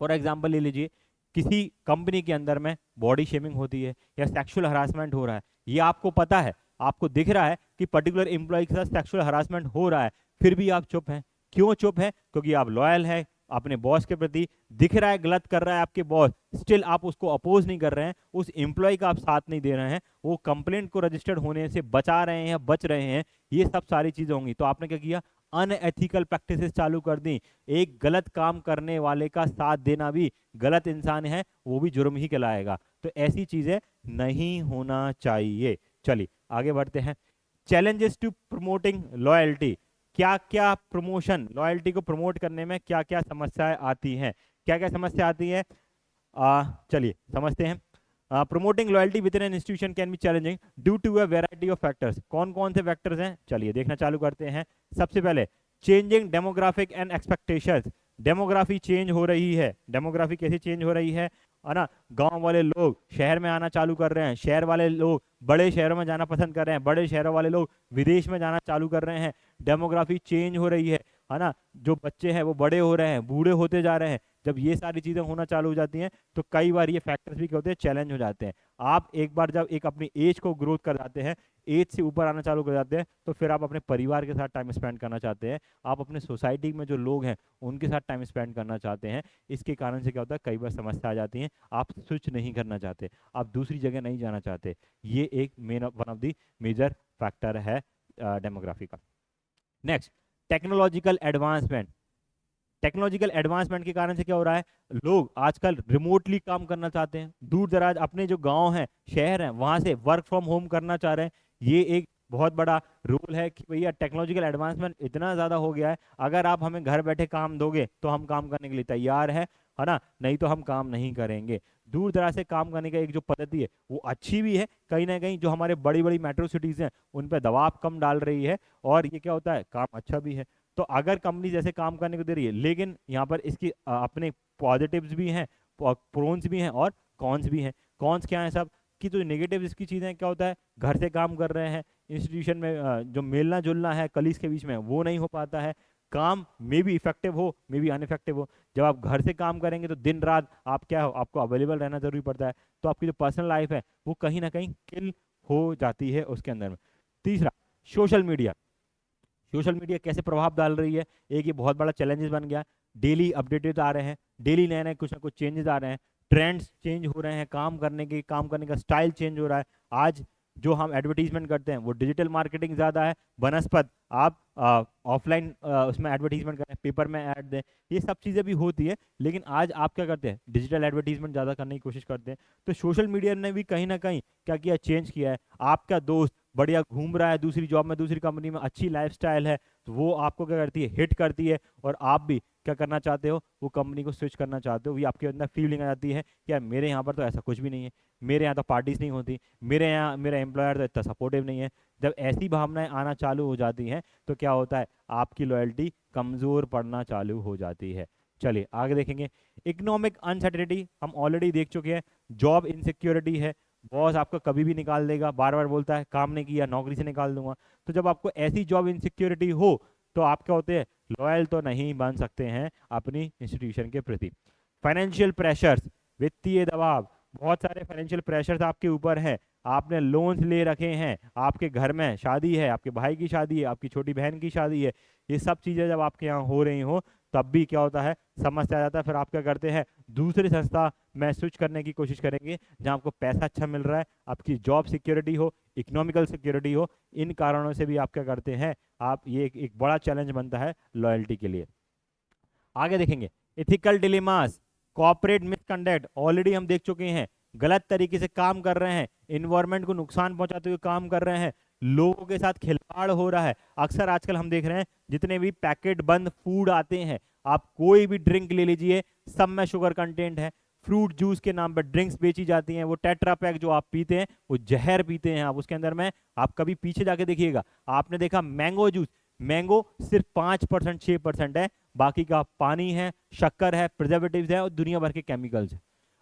[SPEAKER 1] फॉर एग्जाम्पल ले लीजिए, किसी कंपनी के अंदर में बॉडी शेमिंग होती है या सेक्सुअल हरासमेंट हो रहा है, ये आपको पता है, आपको दिख रहा है कि पर्टिकुलर एम्प्लॉय के साथ सेक्सुअल हरासमेंट हो रहा है, फिर भी आप चुप हैं। क्यों चुप है, क्योंकि आप लॉयल है अपने बॉस के प्रति, दिख रहा है गलत कर रहा है आपके बॉस, स्टिल आप उसको अपोज नहीं कर रहे हैं, उस एम्प्लॉय का आप साथ नहीं दे रहे हैं, वो कंप्लेंट को रजिस्टर्ड होने से बचा रहे हैं या बच रहे हैं, ये सब सारी चीजें होंगी। तो आपने क्या किया, अनएथिकल प्रैक्टिसेस चालू कर दी। एक गलत काम करने वाले का साथ देना भी, गलत इंसान है वो भी जुर्म ही कहलाएगा। तो ऐसी चीजें नहीं होना चाहिए। चलिए आगे बढ़ते हैं। चैलेंजेस टू प्रमोटिंग लॉयल्टी, क्या क्या प्रमोशन, लॉयल्टी को प्रमोट करने में क्या क्या समस्याएं आती हैं, क्या क्या समस्या आती है, चलिए समझते हैं। Promoting loyalty within an institution can be challenging due to a variety of factors. कौन कौन से फैक्टर्स हैं, चलिए देखना चालू करते हैं। सबसे पहले changing demographic and expectations, demography change हो रही है। डेमोग्राफी कैसे चेंज हो रही है ना, गांव वाले लोग शहर में आना चालू कर रहे हैं, शहर वाले लोग बड़े शहरों में जाना पसंद कर रहे हैं, बड़े शहरों वाले लोग विदेश में जाना चालू कर रहे हैं, डेमोग्राफी चेंज हो रही है ना, जो बच्चे हैं वो बड़े हो रहे हैं, बूढ़े होते जा रहे हैं। जब ये सारी चीजें होना चालू हो जाती हैं तो कई बार ये फैक्टर्स भी क्या होते हैं, चैलेंज हो जाते हैं। आप एक बार जब एक अपनी एज को ग्रोथ कर जाते हैं, एज से ऊपर आना चालू कर जाते हैं, तो फिर आप अपने परिवार के साथ टाइम स्पेंड करना चाहते हैं, आप अपने सोसाइटी में जो लोग हैं उनके साथ टाइम स्पेंड करना चाहते हैं। इसके कारण से क्या होता है, कई बार समस्या आ जाती है, आप स्विच नहीं करना चाहते, आप दूसरी जगह नहीं जाना चाहते। ये एक main one of the major factor है डेमोग्राफी का। Next, technological advancement. Technological advancement के कारण से क्या हो रहा है, लोग आजकल रिमोटली काम करना चाहते हैं, दूर दराज अपने जो गांव हैं शहर हैं वहां से वर्क फ्रॉम होम करना चाह रहे हैं। ये एक बहुत बड़ा रोल है कि भैया टेक्नोलॉजिकल एडवांसमेंट इतना ज़्यादा हो गया है, अगर आप हमें घर बैठे काम दोगे तो हम काम करने के लिए तैयार है ना, नहीं तो हम काम नहीं करेंगे। दूर दराज से काम करने का एक जो पद्धति है वो अच्छी भी है, कहीं ना कहीं जो हमारे बड़ी बड़ी मेट्रो सिटीज़ हैं उन पर दबाव कम डाल रही है, और ये क्या होता है, काम अच्छा भी है। तो अगर कंपनी जैसे काम करने को दे रही है, लेकिन यहाँ पर इसकी अपने पॉजिटिव्स भी हैं, प्रोन्स भी हैं और कॉन्स भी हैं। कॉन्स क्या है सब कि, तो नेगेटिव इसकी चीज़ें क्या होता है, घर से काम कर रहे हैं, इंस्टीट्यूशन में जो मिलना जुलना है कलीग्स के बीच में वो नहीं हो पाता है, काम मे भी इफेक्टिव हो मे भी अनइफेक्टिव हो। जब आप घर से काम करेंगे तो दिन रात आप क्या हो, आपको अवेलेबल रहना जरूरी पड़ता है, तो आपकी जो पर्सनल लाइफ है वो कहीं ना कहीं किल हो जाती है उसके अंदर में। तीसरा, सोशल मीडिया। सोशल मीडिया कैसे प्रभाव डाल रही है, एक ये बहुत बड़ा चैलेंजेस बन गया। डेली अपडेटेड आ रहे हैं, डेली नए नए कुछ ना कुछ चेंजेस आ रहे हैं, ट्रेंड्स चेंज हो रहे हैं, काम करने का स्टाइल चेंज हो रहा है। आज जो हम एडवर्टीजमेंट करते हैं वो डिजिटल मार्केटिंग ज़्यादा है बनस्पत आप ऑफलाइन उसमें एडवर्टीजमेंट करें, पेपर में ऐड दें, ये सब चीज़ें भी होती है, लेकिन आज आप क्या करते हैं, डिजिटल एडवर्टीजमेंट ज़्यादा करने की कोशिश करते हैं। तो सोशल मीडिया ने भी कहीं ना कहीं क्या किया, चेंज किया है। आपका दोस्त बढ़िया घूम रहा है दूसरी जॉब में, दूसरी कंपनी में, अच्छी लाइफस्टाइल है, तो वो आपको क्या करती है, हिट करती है, और आप भी क्या करना चाहते हो, वो कंपनी को स्विच करना चाहते हो। ये आपके अंदर फीलिंग आ जाती है कि यार मेरे यहाँ पर तो ऐसा कुछ भी नहीं है, मेरे यहाँ तो पार्टीज नहीं होती, मेरे यहाँ मेरा एम्प्लॉयर तो इतना सपोर्टिव नहीं है। जब ऐसी भावनाएं आना चालू हो जाती हैं तो क्या होता है, आपकी लॉयल्टी कमज़ोर पड़ना चालू हो जाती है। चलिए आगे देखेंगे। इकोनॉमिक अनसर्टेनिटी हम ऑलरेडी देख चुके हैं, जॉब इनसिक्योरिटी है, बॉस आपको कभी भी निकाल देगा, बार बार बोलता है काम नहीं किया नौकरी से निकाल दूंगा। तो जब आपको ऐसी जॉब इनसिक्योरिटी हो तो आप क्या होते हैं, लॉयल तो नहीं बन सकते हैं अपनी इंस्टीट्यूशन के प्रति। फाइनेंशियल प्रेशर्स, वित्तीय दबाव, बहुत सारे फाइनेंशियल प्रेशर्स आपके ऊपर है, आपने लोन्स ले रखे हैं, आपके घर में शादी है, आपके भाई की शादी है, आपकी छोटी बहन की शादी है, ये सब चीज़ें जब आपके यहाँ हो रही हो तब भी क्या होता है, समस्या आ जाता है। फिर आप क्या करते हैं, दूसरी संस्था में स्विच करने की कोशिश करेंगे जहाँ आपको पैसा अच्छा मिल रहा है, आपकी जॉब सिक्योरिटी हो, इकोनॉमिकल सिक्योरिटी हो। इन कारणों से भी आप क्या करते हैं, आप ये एक बड़ा चैलेंज बनता है लॉयल्टी के लिए। आगे देखेंगे, ethical dilemmas, corporate misconduct, already हम देख चुके हैं, गलत तरीके से काम कर रहे हैं, इन्वायरमेंट को नुकसान पहुंचाते हुए काम कर रहे हैं, लोगों के साथ खिलवाड़ हो रहा है। अक्सर आजकल हम देख रहे हैं जितने भी पैकेट बंद फूड आते हैं, आप कोई भी ड्रिंक ले लीजिए, सब में शुगर कंटेंट है। फ्रूट जूस के नाम पर ड्रिंक्स बेची जाती हैं, वो टेट्रा पैक जो आप पीते हैं वो जहर पीते हैं आप, उसके अंदर में आप कभी पीछे जाके देखिएगा, आपने देखा मैंगो जूस, मैंगो सिर्फ 5% 6% है, बाकी का पानी है, शक्कर है, प्रिजर्वेटिव्स है और दुनिया भर के केमिकल्स है।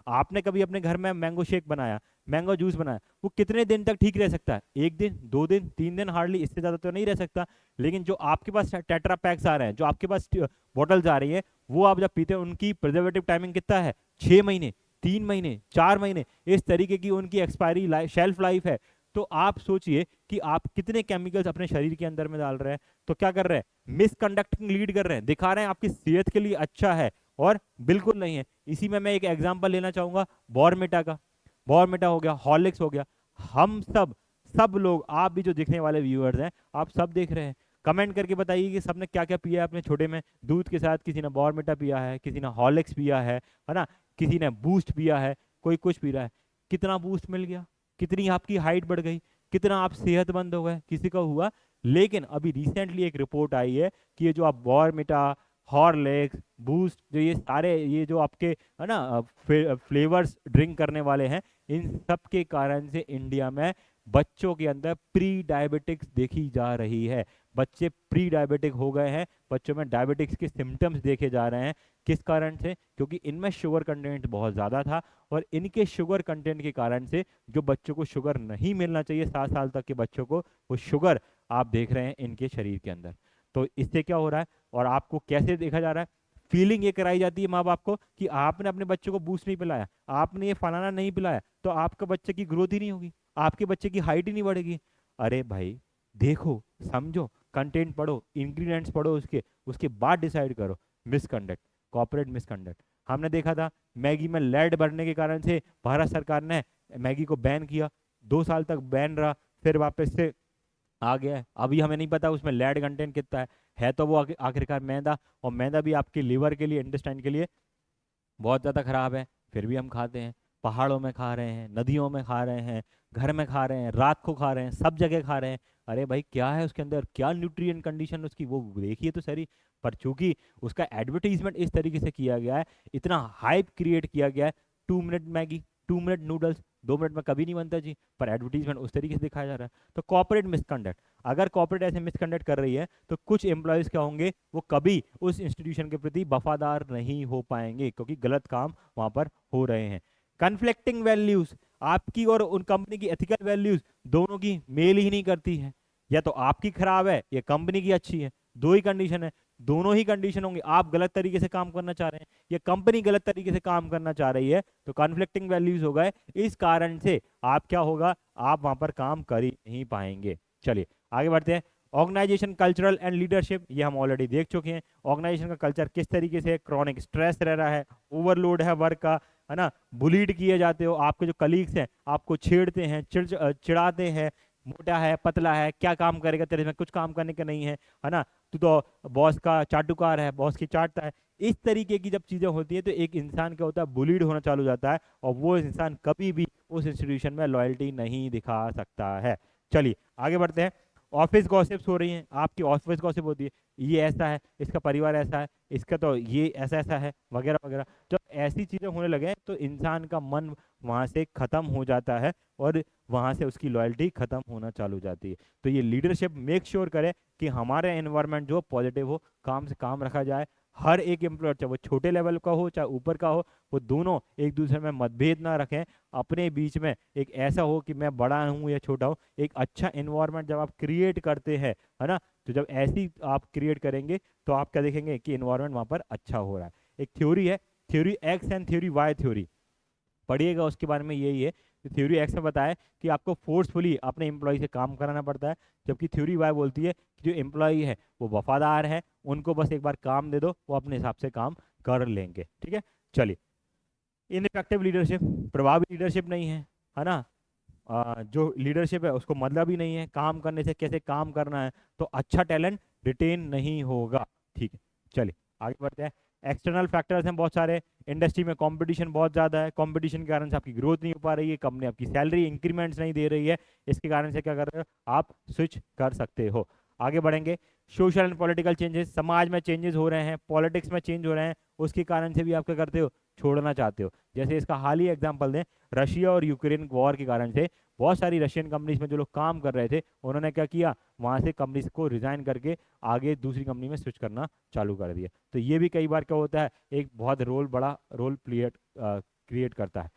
[SPEAKER 1] आपने कभी अपने घर में मैंगो शेक बनाया, मैंगो जूस बनाया, वो कितने दिन तक ठीक रह सकता है? 1 दिन, 2 दिन, 3 दिन, हार्डली, इससे ज्यादा तो नहीं रह सकता। लेकिन जो आपके पास टेट्रा पैक्स आ रहे हैं, जो आपके पास बॉटल्स आ रही है, वो आप जब पीते हैं उनकी प्रिजर्वेटिव टाइमिंग कितना है? 6 महीने, 3 महीने, 4 महीने, इस तरीके की उनकी एक्सपायरी शेल्फ लाइफ है। तो आप सोचिए कि आप कितने केमिकल्स अपने शरीर के अंदर में डाल रहे हैं। तो क्या कर रहे हैं? मिसकंडक्टिंग लीड कर रहे हैं, दिखा रहे हैं आपकी सेहत के लिए अच्छा है और बिल्कुल नहीं है। इसी में मैं एक एग्जांपल लेना चाहूंगा बॉर्नविटा का। बॉर्नविटा हो गया, हॉर्लिक्स हो गया, हम सब लोग, आप भी जो दिखने वाले व्यूअर्स हैं, आप सब देख रहे हैं। कमेंट करके बताइए कि सबने क्या क्या पिया है अपने छोटे में दूध के साथ। किसी ने बॉर्नविटा पिया है, किसी ने हॉर्लिक्स पिया है ना, किसी ने बूस्ट पिया है, कोई कुछ पी रहा है। कितना बूस्ट मिल गया, कितनी आपकी हाइट बढ़ गई, कितना आप सेहतमंद हो गए, किसी का हुआ। लेकिन अभी रिसेंटली एक रिपोर्ट आई है कि ये जो आप बॉर्नविटा, हॉर्लिक्स, बूस्ट, जो ये सारे ये जो आपके है ना फ्लेवर्स ड्रिंक करने वाले हैं, इन सब के कारण से इंडिया में बच्चों के अंदर प्री डायबिटिक्स देखी जा रही है। बच्चे प्री डायबिटिक हो गए हैं, बच्चों में डायबिटिक्स के सिम्टम्स देखे जा रहे हैं। किस कारण से? क्योंकि इनमें शुगर कंटेंट बहुत ज़्यादा था और इनके शुगर कंटेंट के कारण से जो बच्चों को शुगर नहीं मिलना चाहिए, 7 साल तक के बच्चों को, वो शुगर आप देख रहे हैं इनके शरीर के अंदर। तो इससे क्या हो रहा है और आपको कैसे देखा जा रहा है? फीलिंग ये कराई जाती है माँ बाप को कि आपने अपने बच्चे को बूस्ट नहीं पिलाया, आपने ये फलाना नहीं पिलाया, तो आपका बच्चे की ग्रोथ ही नहीं होगी, आपके बच्चे की हाइट ही नहीं बढ़ेगी। अरे भाई, देखो, समझो, कंटेंट पढ़ो, इंग्रेडिएंट्स पढ़ो, उसके उसके बाद डिसाइड करो। मिसकंडक्ट, कॉर्पोरेट मिसकंडक्ट, हमने देखा था मैगी में लेड बढ़ने के कारण से भारत सरकार ने मैगी को बैन किया, 2 साल तक बैन रहा, फिर वापस से आ गया है। अभी हमें नहीं पता उसमें लेड कंटेंट कितना है तो वो आखिरकार मैदा, और मैदा भी आपके लीवर के लिए, इंटेस्टाइन के लिए बहुत ज़्यादा खराब है, फिर भी हम खाते हैं। पहाड़ों में खा रहे हैं, नदियों में खा रहे हैं, घर में खा रहे हैं, रात को खा रहे हैं, सब जगह खा रहे हैं। अरे भाई, क्या है उसके अंदर, क्या न्यूट्रिएंट कंडीशन उसकी, वो देखिए तो सही। पर चूंकि उसका एडवर्टीजमेंट इस तरीके से किया गया है, इतना हाइप क्रिएट किया गया है, 2 minute Maggi, 2 minute noodles, 2 minute में कभी नहीं बनता जी, पर एडवर्टीजमेंट उस तरीके से दिखाया जा रहा है। तो कॉर्पोरेट मिसकंडक्ट, अगर कॉर्पोरेट ऐसे मिसकंडक्ट कर रही है तो कुछ एम्प्लॉयज क्या होंगे, वो कभी उस इंस्टीट्यूशन के प्रति वफादार नहीं हो पाएंगे, क्योंकि गलत काम वहां पर हो रहे हैं। कन्फ्लिक्टिंग वैल्यूज, आपकी और उन कंपनी की एथिकल वैल्यूज दोनों की मेल ही नहीं करती है, या तो आपकी खराब है या कंपनी की अच्छी है, दो ही कंडीशन है। दोनों ही कंडीशन होंगे, आप गलत तरीके से काम करना चाह रहे हैं या कंपनी गलत तरीके से काम करना चाह रही है, तो कॉन्फ्लिक्टिंग वैल्यूज हो गए। इस कारण से आप क्या होगा, आप वहां पर काम कर ही नहीं पाएंगे। चलिए आगे बढ़ते हैं। ऑर्गेनाइजेशन कल्चरल एंड लीडरशिप, ये हम ऑलरेडी देख चुके हैं। ऑर्गेनाइजेशन का कल्चर किस तरीके से, क्रॉनिक स्ट्रेस रह रहा है, ओवरलोड है वर्क का, है ना, बुलीड किए जाते हो, आपके जो कलीग्स हैं आपको छेड़ते हैं, चिढ़ाते हैं, मोटा है, पतला है, क्या काम करेगा, तेरे में कुछ काम करने का नहीं है ना, तू तो बॉस का चाटुकार है, बॉस की चाटता है। इस तरीके की जब चीजें होती है तो एक इंसान क्या होता है, बुलीड होना चालू हो जाता है, और वो इंसान कभी भी उस इंस्टीट्यूशन में लॉयल्टी नहीं दिखा सकता है। चलिए आगे बढ़ते हैं। ऑफिस गॉसिप्स हो रही हैं, आपकी ऑफिस गॉसिप होती है, ये ऐसा है, इसका परिवार ऐसा है, इसका तो ये ऐसा ऐसा है, वगैरह वगैरह। जब ऐसी चीजें होने लगे तो इंसान का मन वहां से खत्म हो जाता है और वहां से उसकी लॉयल्टी खत्म होना चालू हो जाती है। तो ये लीडरशिप मेक श्योर करे कि हमारे एनवायरनमेंट जो पॉजिटिव हो, काम से काम रखा जाए। हर एक एम्प्लॉयर, चाहे वो छोटे लेवल का हो चाहे ऊपर का हो, वो दोनों एक दूसरे में मतभेद ना रखें, अपने बीच में एक ऐसा हो कि मैं बड़ा हूँ या छोटा हूँ, एक अच्छा एनवायरनमेंट जब आप क्रिएट करते हैं, है ना, तो जब ऐसी आप क्रिएट करेंगे तो आप क्या देखेंगे कि एनवायरनमेंट वहाँ पर अच्छा हो रहा है। एक थ्योरी है, theory X and theory Y theory, पढ़िएगा उसके बारे में। यही है, थ्योरी एक्स में बताया कि आपको फोर्सफुली अपने एम्प्लॉय से काम कराना पड़ता है, जबकि थ्योरी वाई बोलती है कि जो एम्प्लॉय है वो वफादार है, उनको बस एक बार काम दे दो, वो अपने हिसाब से काम कर लेंगे। ठीक है, चलिए। इनइफेक्टिव लीडरशिप, प्रभावी लीडरशिप नहीं है ना, जो लीडरशिप है उसको मतलब ही नहीं है काम करने से, कैसे काम करना है, तो अच्छा टैलेंट रिटेन नहीं होगा। ठीक है, चलिए आगे बढ़ते हैं। एक्सटर्नल फैक्टर्स हैं बहुत सारे, इंडस्ट्री में कंपटीशन बहुत ज़्यादा है, कंपटीशन के कारण से आपकी ग्रोथ नहीं हो पा रही है, कंपनी आपकी सैलरी इंक्रीमेंट्स नहीं दे रही है, इसके कारण से क्या कर रहे हो आप स्विच कर सकते हो। आगे बढ़ेंगे, सोशल एंड पॉलिटिकल चेंजेस, समाज में चेंजेस हो रहे हैं, पॉलिटिक्स में चेंज हो रहे हैं, उसके कारण से भी आप क्या करते हो, छोड़ना चाहते हो। जैसे इसका हाल ही एग्जांपल दें, रशिया और यूक्रेन वॉर के कारण से बहुत सारी रशियन कंपनीज में जो लोग काम कर रहे थे उन्होंने क्या किया, वहाँ से कंपनीज को रिजाइन करके आगे दूसरी कंपनी में स्विच करना चालू कर दिया। तो ये भी कई बार क्या होता है, एक बहुत बड़ा रोल क्रिएट करता है।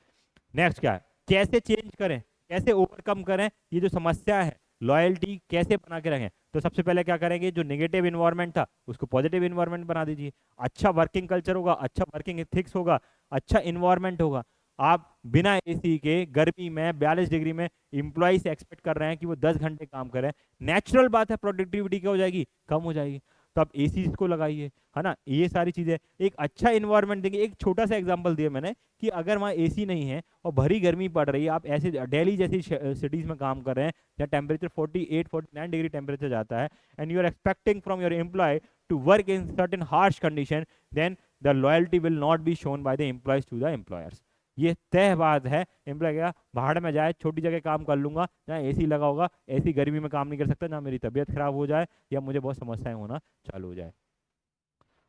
[SPEAKER 1] नेक्स्ट क्या है, कैसे चेंज करें, कैसे ओवरकम करें ये जो समस्या है, लॉयल्टी कैसे बना के रखें। तो सबसे पहले क्या करेंगे, जो नेगेटिव इन्वायरमेंट था उसको पॉजिटिव इन्वायरमेंट बना दीजिए, अच्छा वर्किंग कल्चर होगा, अच्छा वर्किंग एथिक्स होगा, अच्छा इन्वायरमेंट होगा। आप बिना एसी के गर्मी में 42 डिग्री में इंप्लॉय से एक्सपेक्ट कर रहे हैं कि वो 10 घंटे काम करें, नेचुरल बात है प्रोडक्टिविटी क्या हो जाएगी, कम हो जाएगी। तो आप एसी को लगाइए, है ना, ये सारी चीजें, एक अच्छा इन्वायरमेंट देंगे। एक छोटा सा एग्जांपल दिया मैंने कि अगर वहाँ एसी नहीं है और भरी गर्मी पड़ रही है, आप ऐसे दिल्ली जैसी सिटीज में काम कर रहे हैं जहाँ टेम्परेचर 48-49 डिग्री टेम्परेचर जाता है, and you are expecting from your employ to work in certain harsh condition, then the loyalty will not be shown by the employees to the employers. ये तय बात है, एम्प्लॉय क्या भाड़ में जाए, छोटी जगह काम कर लूंगा, जहाँ एसी लगा होगा, ऐसी गर्मी में काम नहीं कर सकता, जहाँ मेरी तबीयत खराब हो जाए या मुझे बहुत समस्याएं होना चालू हो जाए।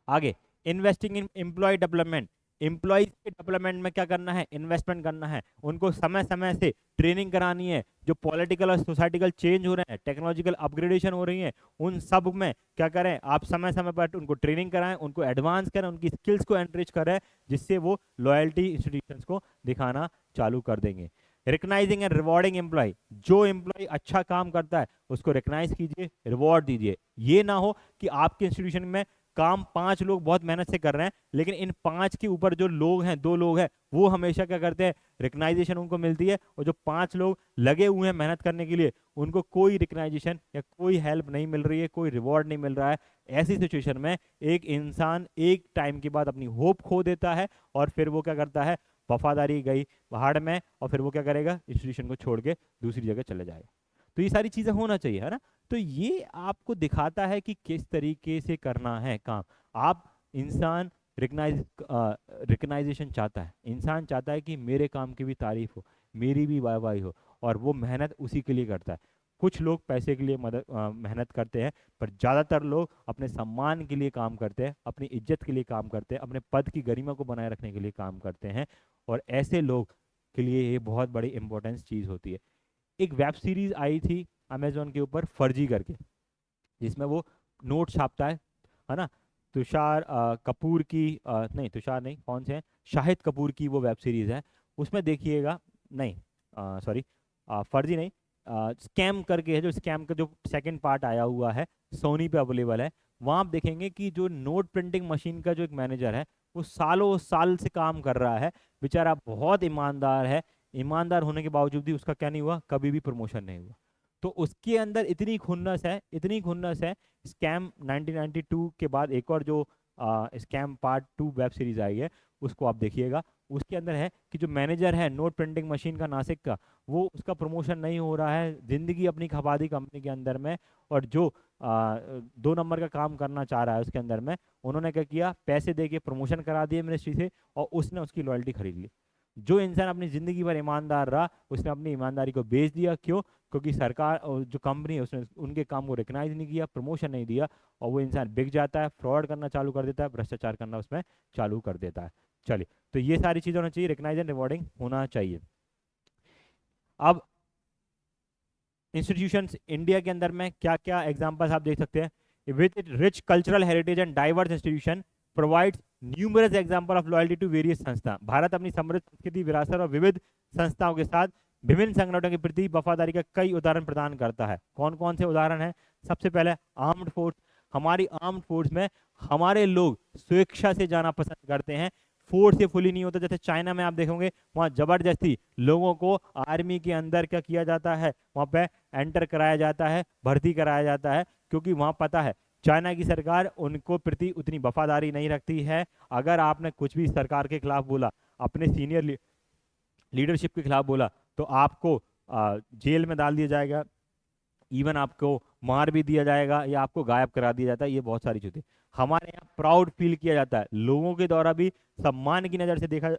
[SPEAKER 1] आगे, investing in employ development, employees के डेवलपमेंट में क्या करना है, इन्वेस्टमेंट करना है, उनको समय समय से ट्रेनिंग करानी है। जो पॉलिटिकल और सोसाइटिकल चेंज हो रहे हैं, टेक्नोलॉजिकल अपग्रेडेशन हो रही है, उन सब में क्या करें, आप समय समय पर उनको ट्रेनिंग कराएं, उनको एडवांस करें, उनकी स्किल्स को एनरिच करें, जिससे वो लॉयल्टी इंस्टीट्यूशंस को दिखाना चालू कर देंगे। रिकग्नाइजिंग एंड रिवॉर्डिंग एम्प्लॉय, जो एम्प्लॉय अच्छा काम करता है उसको रिकग्नाइज कीजिए, रिवॉर्ड दीजिए। ये ना हो कि आपके इंस्टीट्यूशन में काम 5 लोग बहुत मेहनत से कर रहे हैं, लेकिन इन 5 के ऊपर जो लोग हैं, 2 लोग हैं, वो हमेशा क्या करते हैं, रिकग्नाइजेशन उनको मिलती है, और जो 5 लोग लगे हुए हैं मेहनत करने के लिए, उनको कोई रिकग्नाइजेशन या कोई हेल्प नहीं मिल रही है, कोई रिवॉर्ड नहीं मिल रहा है। ऐसी सिचुएशन में एक इंसान एक टाइम के बाद अपनी होप खो देता है, और फिर वो क्या करता है, वफादारी गई पहाड़ में, और फिर वो क्या करेगा, इंस्टीट्यूशन को छोड़ के दूसरी जगह चले जाएगा। तो ये सारी चीजें होना चाहिए, है ना। तो ये आपको दिखाता है कि किस तरीके से करना है काम। आप इंसान रिकग्नाइजेशन चाहता है, इंसान चाहता है कि मेरे काम की भी तारीफ हो, मेरी भी वाहवाही हो, और वो मेहनत उसी के लिए करता है। कुछ लोग पैसे के लिए मेहनत करते हैं, पर ज़्यादातर लोग अपने सम्मान के लिए काम करते हैं, अपनी इज्जत के लिए काम करते हैं, अपने पद की गरिमा को बनाए रखने के लिए काम करते हैं, और ऐसे लोग के लिए ये बहुत बड़ी इंपॉर्टेंस चीज़ होती है। एक वेब सीरीज आई थी अमेजोन के ऊपर, फर्जी करके, जिसमें वो नोट छापता है ना। तुषार कपूर की नहीं, तुषार नहीं, कौन से हैं, शाहिद कपूर की वो वेब सीरीज है। उसमें देखिएगा, नहीं सॉरी, फर्जी नहीं, स्कैम करके है, जो स्कैम का जो सेकंड पार्ट आया हुआ है, सोनी पे अवेलेबल है। वहाँ आप देखेंगे कि जो नोट प्रिंटिंग मशीन का जो एक मैनेजर है, वो सालों साल से काम कर रहा है, बेचारा बहुत ईमानदार है, ईमानदार होने के बावजूद भी उसका क्या नहीं हुआ, कभी भी प्रमोशन नहीं हुआ। तो उसके अंदर इतनी खुन्नस है, इतनी खुन्नस है। स्कैम 1992 के बाद एक और जो स्कैम पार्ट 2 वेब सीरीज आई है, उसको आप देखिएगा। उसके अंदर है कि जो मैनेजर है नोट प्रिंटिंग मशीन का, नासिक का, वो उसका प्रमोशन नहीं हो रहा है, जिंदगी अपनी खपा दी कंपनी के अंदर में, और जो 2 नंबर का काम करना चाह रहा है उसके अंदर में, उन्होंने क्या किया, पैसे दे के प्रमोशन करा दिए मिनिस्ट्री से, और उसने उसकी लॉयल्टी खरीद ली। जो इंसान अपनी जिंदगी भर ईमानदार रहा, उसने अपनी ईमानदारी को बेच दिया। क्यों? क्योंकि सरकार और जो कंपनी है उसने उनके काम को रिकग्नाइज नहीं किया, प्रमोशन नहीं दिया, और वो इंसान बिक जाता है, फ्रॉड करना चालू कर देता है, भ्रष्टाचार करना उसमें चालू कर देता है। चलिए, तो ये सारी चीज़ें होना चाहिए, रिकग्नाइज एंड रिवॉर्डिंग होना चाहिए। अब इंस्टीट्यूशंस इंडिया के अंदर में क्या क्या एग्जांपल्स आप देख सकते हैं। With it rich cultural heritage and diverse institution provides numerous example of loyalty to various संस्था। भारत अपनी समृद्ध संस्कृति, विरासत और विविध संस्थाओं के साथ विभिन्न संगठनों के प्रति वफादारी का कई उदाहरण प्रदान करता है। कौन कौन से उदाहरण हैं? सबसे पहले आर्म्ड फोर्स। हमारी आर्म्ड फोर्स में हमारे लोग स्वेच्छा से जाना पसंद करते हैं, फोर्स से फुली नहीं होता। जैसे चाइना में आप देखोगे, वहाँ जबरदस्ती लोगों को आर्मी के अंदर क्या किया जाता है, वहाँ पे एंटर कराया जाता है, भर्ती कराया जाता है, क्योंकि वहाँ पता है चाइना की सरकार उनको प्रति उतनी वफादारी नहीं रखती है। अगर आपने कुछ भी सरकार के खिलाफ बोला, अपने सीनियर लीडरशिप के खिलाफ बोला, तो आपको जेल में डाल दिया जाएगा, इवन आपको मार भी दिया जाएगा, या आपको गायब करा दिया जाता है। ये बहुत सारी चीज़ें। हमारे यहाँ प्राउड फील किया जाता है, लोगों के द्वारा भी सम्मान की नज़र से देखा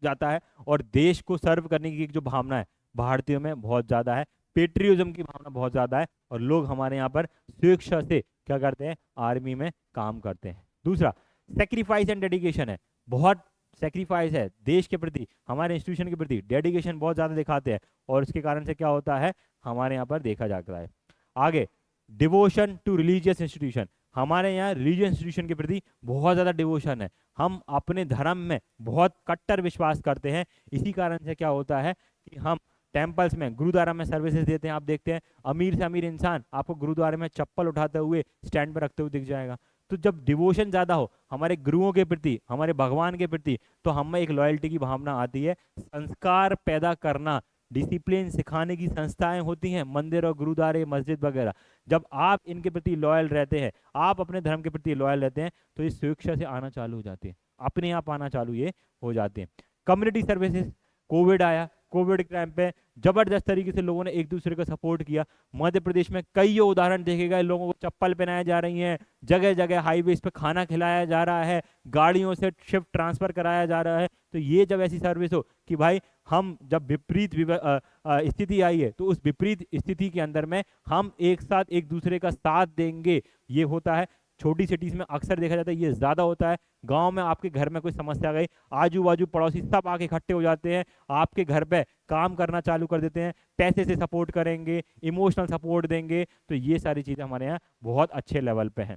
[SPEAKER 1] जाता है, और देश को सर्व करने की जो भावना है भारतीयों में बहुत ज़्यादा है, पेट्रियोज्म की भावना बहुत ज़्यादा है, और लोग हमारे यहाँ पर स्वेच्छा से क्या करते हैं, आर्मी में काम करते हैं। दूसरा, सेक्रीफाइस एंड डेडिकेशन है, बहुत सेक्रीफाइस है देश के प्रति, हमारे इंस्टीट्यूशन के प्रति डेडिकेशन बहुत ज़्यादा दिखाते हैं, और इसके कारण से क्या होता है, हमारे यहाँ पर देखा जाता है। आगे, डिवोशन टू रिलीजियस इंस्टीट्यूशन, हमारे यहाँ रिलीजियस इंस्टीट्यूशन के प्रति बहुत ज़्यादा डिवोशन है, हम अपने धर्म में बहुत कट्टर विश्वास करते हैं। इसी कारण से क्या होता है कि हम टेम्पल्स में, गुरुद्वारा में सर्विसेज देते हैं। आप देखते हैं अमीर से अमीर इंसान आपको गुरुद्वारे में चप्पल उठाते हुए स्टैंड पर रखते हुए दिख जाएगा। तो जब डिवोशन ज़्यादा हो हमारे गुरुओं के प्रति, हमारे भगवान के प्रति, तो हमें एक लॉयल्टी की भावना आती है। संस्कार पैदा करना, डिसिप्लिन सिखाने की संस्थाएं होती हैं, मंदिर और गुरुद्वारे, मस्जिद वगैरह, जब आप इनके प्रति लॉयल रहते हैं, आप अपने धर्म के प्रति लॉयल रहते हैं, तो ये स्वेच्छा से आना चालू हो जाते हैं, अपने आप आना चालू ये हो जाते हैं। कम्युनिटी सर्विसेज, कोविड आया, कोविड के टाइम पे जबरदस्त तरीके से लोगों ने एक दूसरे को सपोर्ट किया। मध्य प्रदेश में कई उदाहरण देखे गए, लोगों को चप्पल पहनाए जा रही हैं, जगह जगह हाईवेज पे खाना खिलाया जा रहा है, गाड़ियों से शिफ्ट ट्रांसफर कराया जा रहा है। तो ये जब ऐसी सर्विस हो कि भाई हम जब विपरीत स्थिति आई है, तो उस विपरीत स्थिति के अंदर में हम एक साथ एक दूसरे का साथ देंगे, ये होता है। छोटी सिटीज में अक्सर देखा जाता है ये ज्यादा होता है। गांव में आपके घर में कोई समस्या गई, आजू बाजू पड़ोसी सब आके इकट्ठे हो जाते हैं, आपके घर पे काम करना चालू कर देते हैं, पैसे से सपोर्ट करेंगे, इमोशनल सपोर्ट देंगे। तो ये सारी चीजें हमारे यहाँ बहुत अच्छे लेवल पे हैं।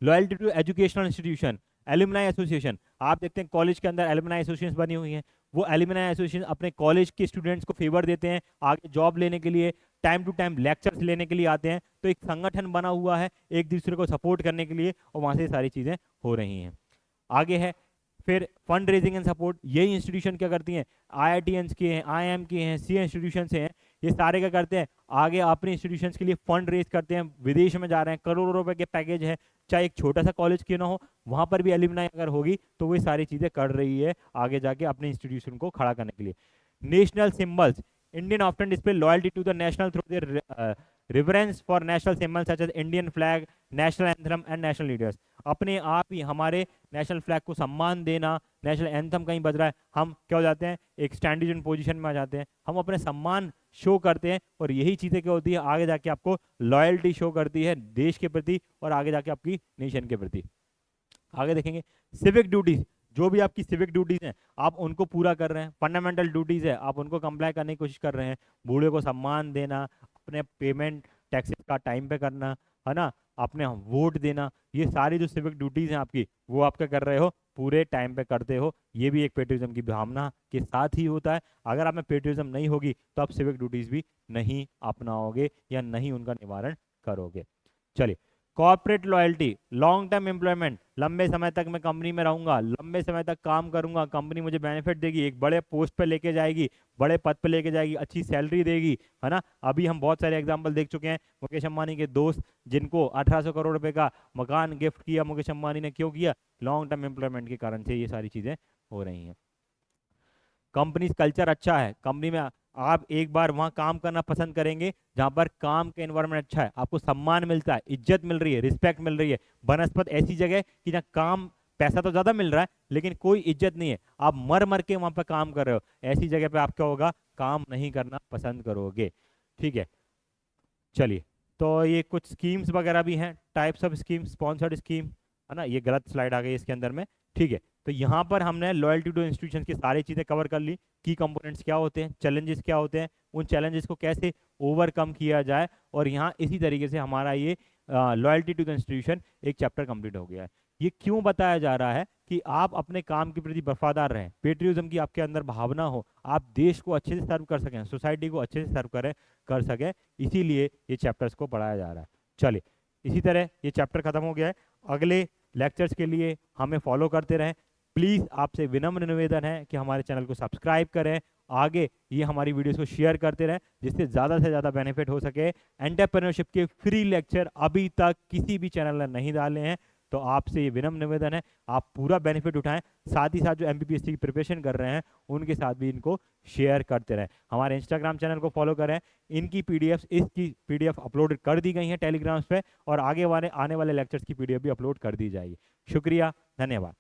[SPEAKER 1] Loyalty to educational institution, alumni association, आप देखते हैं कॉलेज के अंदर एलुमनाई एसोसिएशन बनी हुई हैं। वो एलुमनाई एसोसिएशन अपने कॉलेज के स्टूडेंट्स को फेवर देते हैं, आगे जॉब लेने के लिए, टाइम टू टाइम लेक्चर्स लेने के लिए आते हैं। तो एक संगठन बना हुआ है एक दूसरे को सपोर्ट करने के लिए, और वहाँ से सारी चीज़ें हो रही हैं। आगे है फिर फंड रेजिंग एंड सपोर्ट, यही इंस्टीट्यूशन क्या करती हैं, IITians के हैं, IIM के हैं, सी इंस्टीट्यूशन हैं, ये सारे क्या करते हैं, आगे अपने इंस्टीट्यूशंस के लिए फंड रेज करते हैं, विदेश में जा रहे हैं, करोड़ों रुपए के पैकेज है, चाहे एक छोटा सा कॉलेज क्यों ना हो, वहां पर भी एलुमनाई अगर होगी तो वो सारी चीजें कर रही है आगे जाके अपने इंस्टीट्यूशन को खड़ा करने के लिए। National symbols, Indian often display loyalty to the national through their reverence for national symbols such as Indian flag, national anthem and national leaders, अपने आप ही हमारे नेशनल फ्लैग को सम्मान देना, नेशनल एंथम कहीं बज रहा है, हम क्या हो जाते हैं, एक स्टैंडर्ड पोजीशन में आ जाते हैं, हम अपने सम्मान शो करते हैं। और यही चीज़ें क्या होती है, आगे जाके आपको लॉयल्टी शो करती है देश के प्रति, और आगे जाके आपकी नेशन के प्रति। आगे देखेंगे सिविक ड्यूटीज, जो भी आपकी सिविक ड्यूटीज हैं आप उनको पूरा कर रहे हैं, फंडामेंटल ड्यूटीज है आप उनको कंप्लाई करने की कोशिश कर रहे हैं, बूढ़े को सम्मान देना, अपने पेमेंट टैक्सेस का टाइम पे करना, है ना, अपने वोट देना, ये सारी जो सिविक ड्यूटीज हैं आपकी, वो आप क्या कर रहे हो, पूरे टाइम पे करते हो। ये भी एक पेट्रियटिज्म की भावना के साथ ही होता है। अगर आप में पेट्रियटिज्म नहीं होगी तो आप सिविक ड्यूटीज भी नहीं अपनाओगे या नहीं उनका निवारण करोगे। चलिए, corporate loyalty, long term employment, लंबे समय तक मैं कंपनी में रहूंगा, लंबे समय तक काम करूंगा, कंपनी मुझे बेनिफिट देगी, एक बड़े पोस्ट पे लेके जाएगी, बड़े पद पे लेके जाएगी, अच्छी सैलरी देगी, है ना। अभी हम बहुत सारे एग्जांपल देख चुके हैं, मुकेश अंबानी के दोस्त जिनको 1800 करोड़ रुपए का मकान गिफ्ट किया मुकेश अंबानी ने, क्यों किया, लॉन्ग टर्म एम्प्लॉयमेंट के कारण से ये सारी चीजें हो रही हैं। कंपनी कल्चर अच्छा है, कंपनी में आप एक बार वहां काम करना पसंद करेंगे जहां पर काम का एनवायरनमेंट अच्छा है, आपको सम्मान मिलता है, इज्जत मिल रही है, रिस्पेक्ट मिल रही है। बनस्पत ऐसी जगह कि जहाँ काम, पैसा तो ज्यादा मिल रहा है लेकिन कोई इज्जत नहीं है, आप मर मर के वहां पर काम कर रहे हो, ऐसी जगह पे आप क्या होगा, काम नहीं करना पसंद करोगे। ठीक है, चलिए, तो ये कुछ स्कीम्स वगैरह भी हैं, types of scheme, sponsored scheme, है ना, ये गलत स्लाइड आ गई इसके अंदर में। ठीक है, तो यहाँ पर हमने लॉयल्टी टू इंस्टीट्यूशन की सारी चीज़ें कवर कर ली, की कंपोनेंट्स क्या होते हैं, चैलेंजेस क्या होते हैं, उन चैलेंजेस को कैसे ओवरकम किया जाए, और यहाँ इसी तरीके से हमारा ये लॉयल्टी टू द इंस्टीट्यूशन एक चैप्टर कंप्लीट हो गया है। ये क्यों बताया जा रहा है कि आप अपने काम के प्रति वफादार रहें, पेट्रियटिज्म की आपके अंदर भावना हो, आप देश को अच्छे से सर्व कर सकें, सोसाइटी को अच्छे से सर्व कर सकें, इसीलिए ये चैप्टर्स को पढ़ाया जा रहा है। चलिए, इसी तरह ये चैप्टर खत्म हो गया है, अगले लेक्चर्स के लिए हमें फॉलो करते रहें। प्लीज़ आपसे विनम्र निवेदन है कि हमारे चैनल को सब्सक्राइब करें, आगे ये हमारी वीडियोस को शेयर करते रहें जिससे ज़्यादा से ज़्यादा बेनिफिट हो सके। एंटरप्रेन्योरशिप के फ्री लेक्चर अभी तक किसी भी चैनल ने नहीं डाले हैं, तो आपसे ये विनम्र निवेदन है, आप पूरा बेनिफिट उठाएं, साथ ही साथ जो एमपीपीएससी की प्रिपरेशन कर रहे हैं उनके साथ भी इनको शेयर करते रहें। हमारे इंस्टाग्राम चैनल को फॉलो करें, इनकी पीडीएफ, इसकी पीडीएफ अपलोड कर दी गई है टेलीग्राम पे, और आगे वाले आने वाले लेक्चर्स की पीडीएफ भी अपलोड कर दी जाएगी। शुक्रिया, धन्यवाद।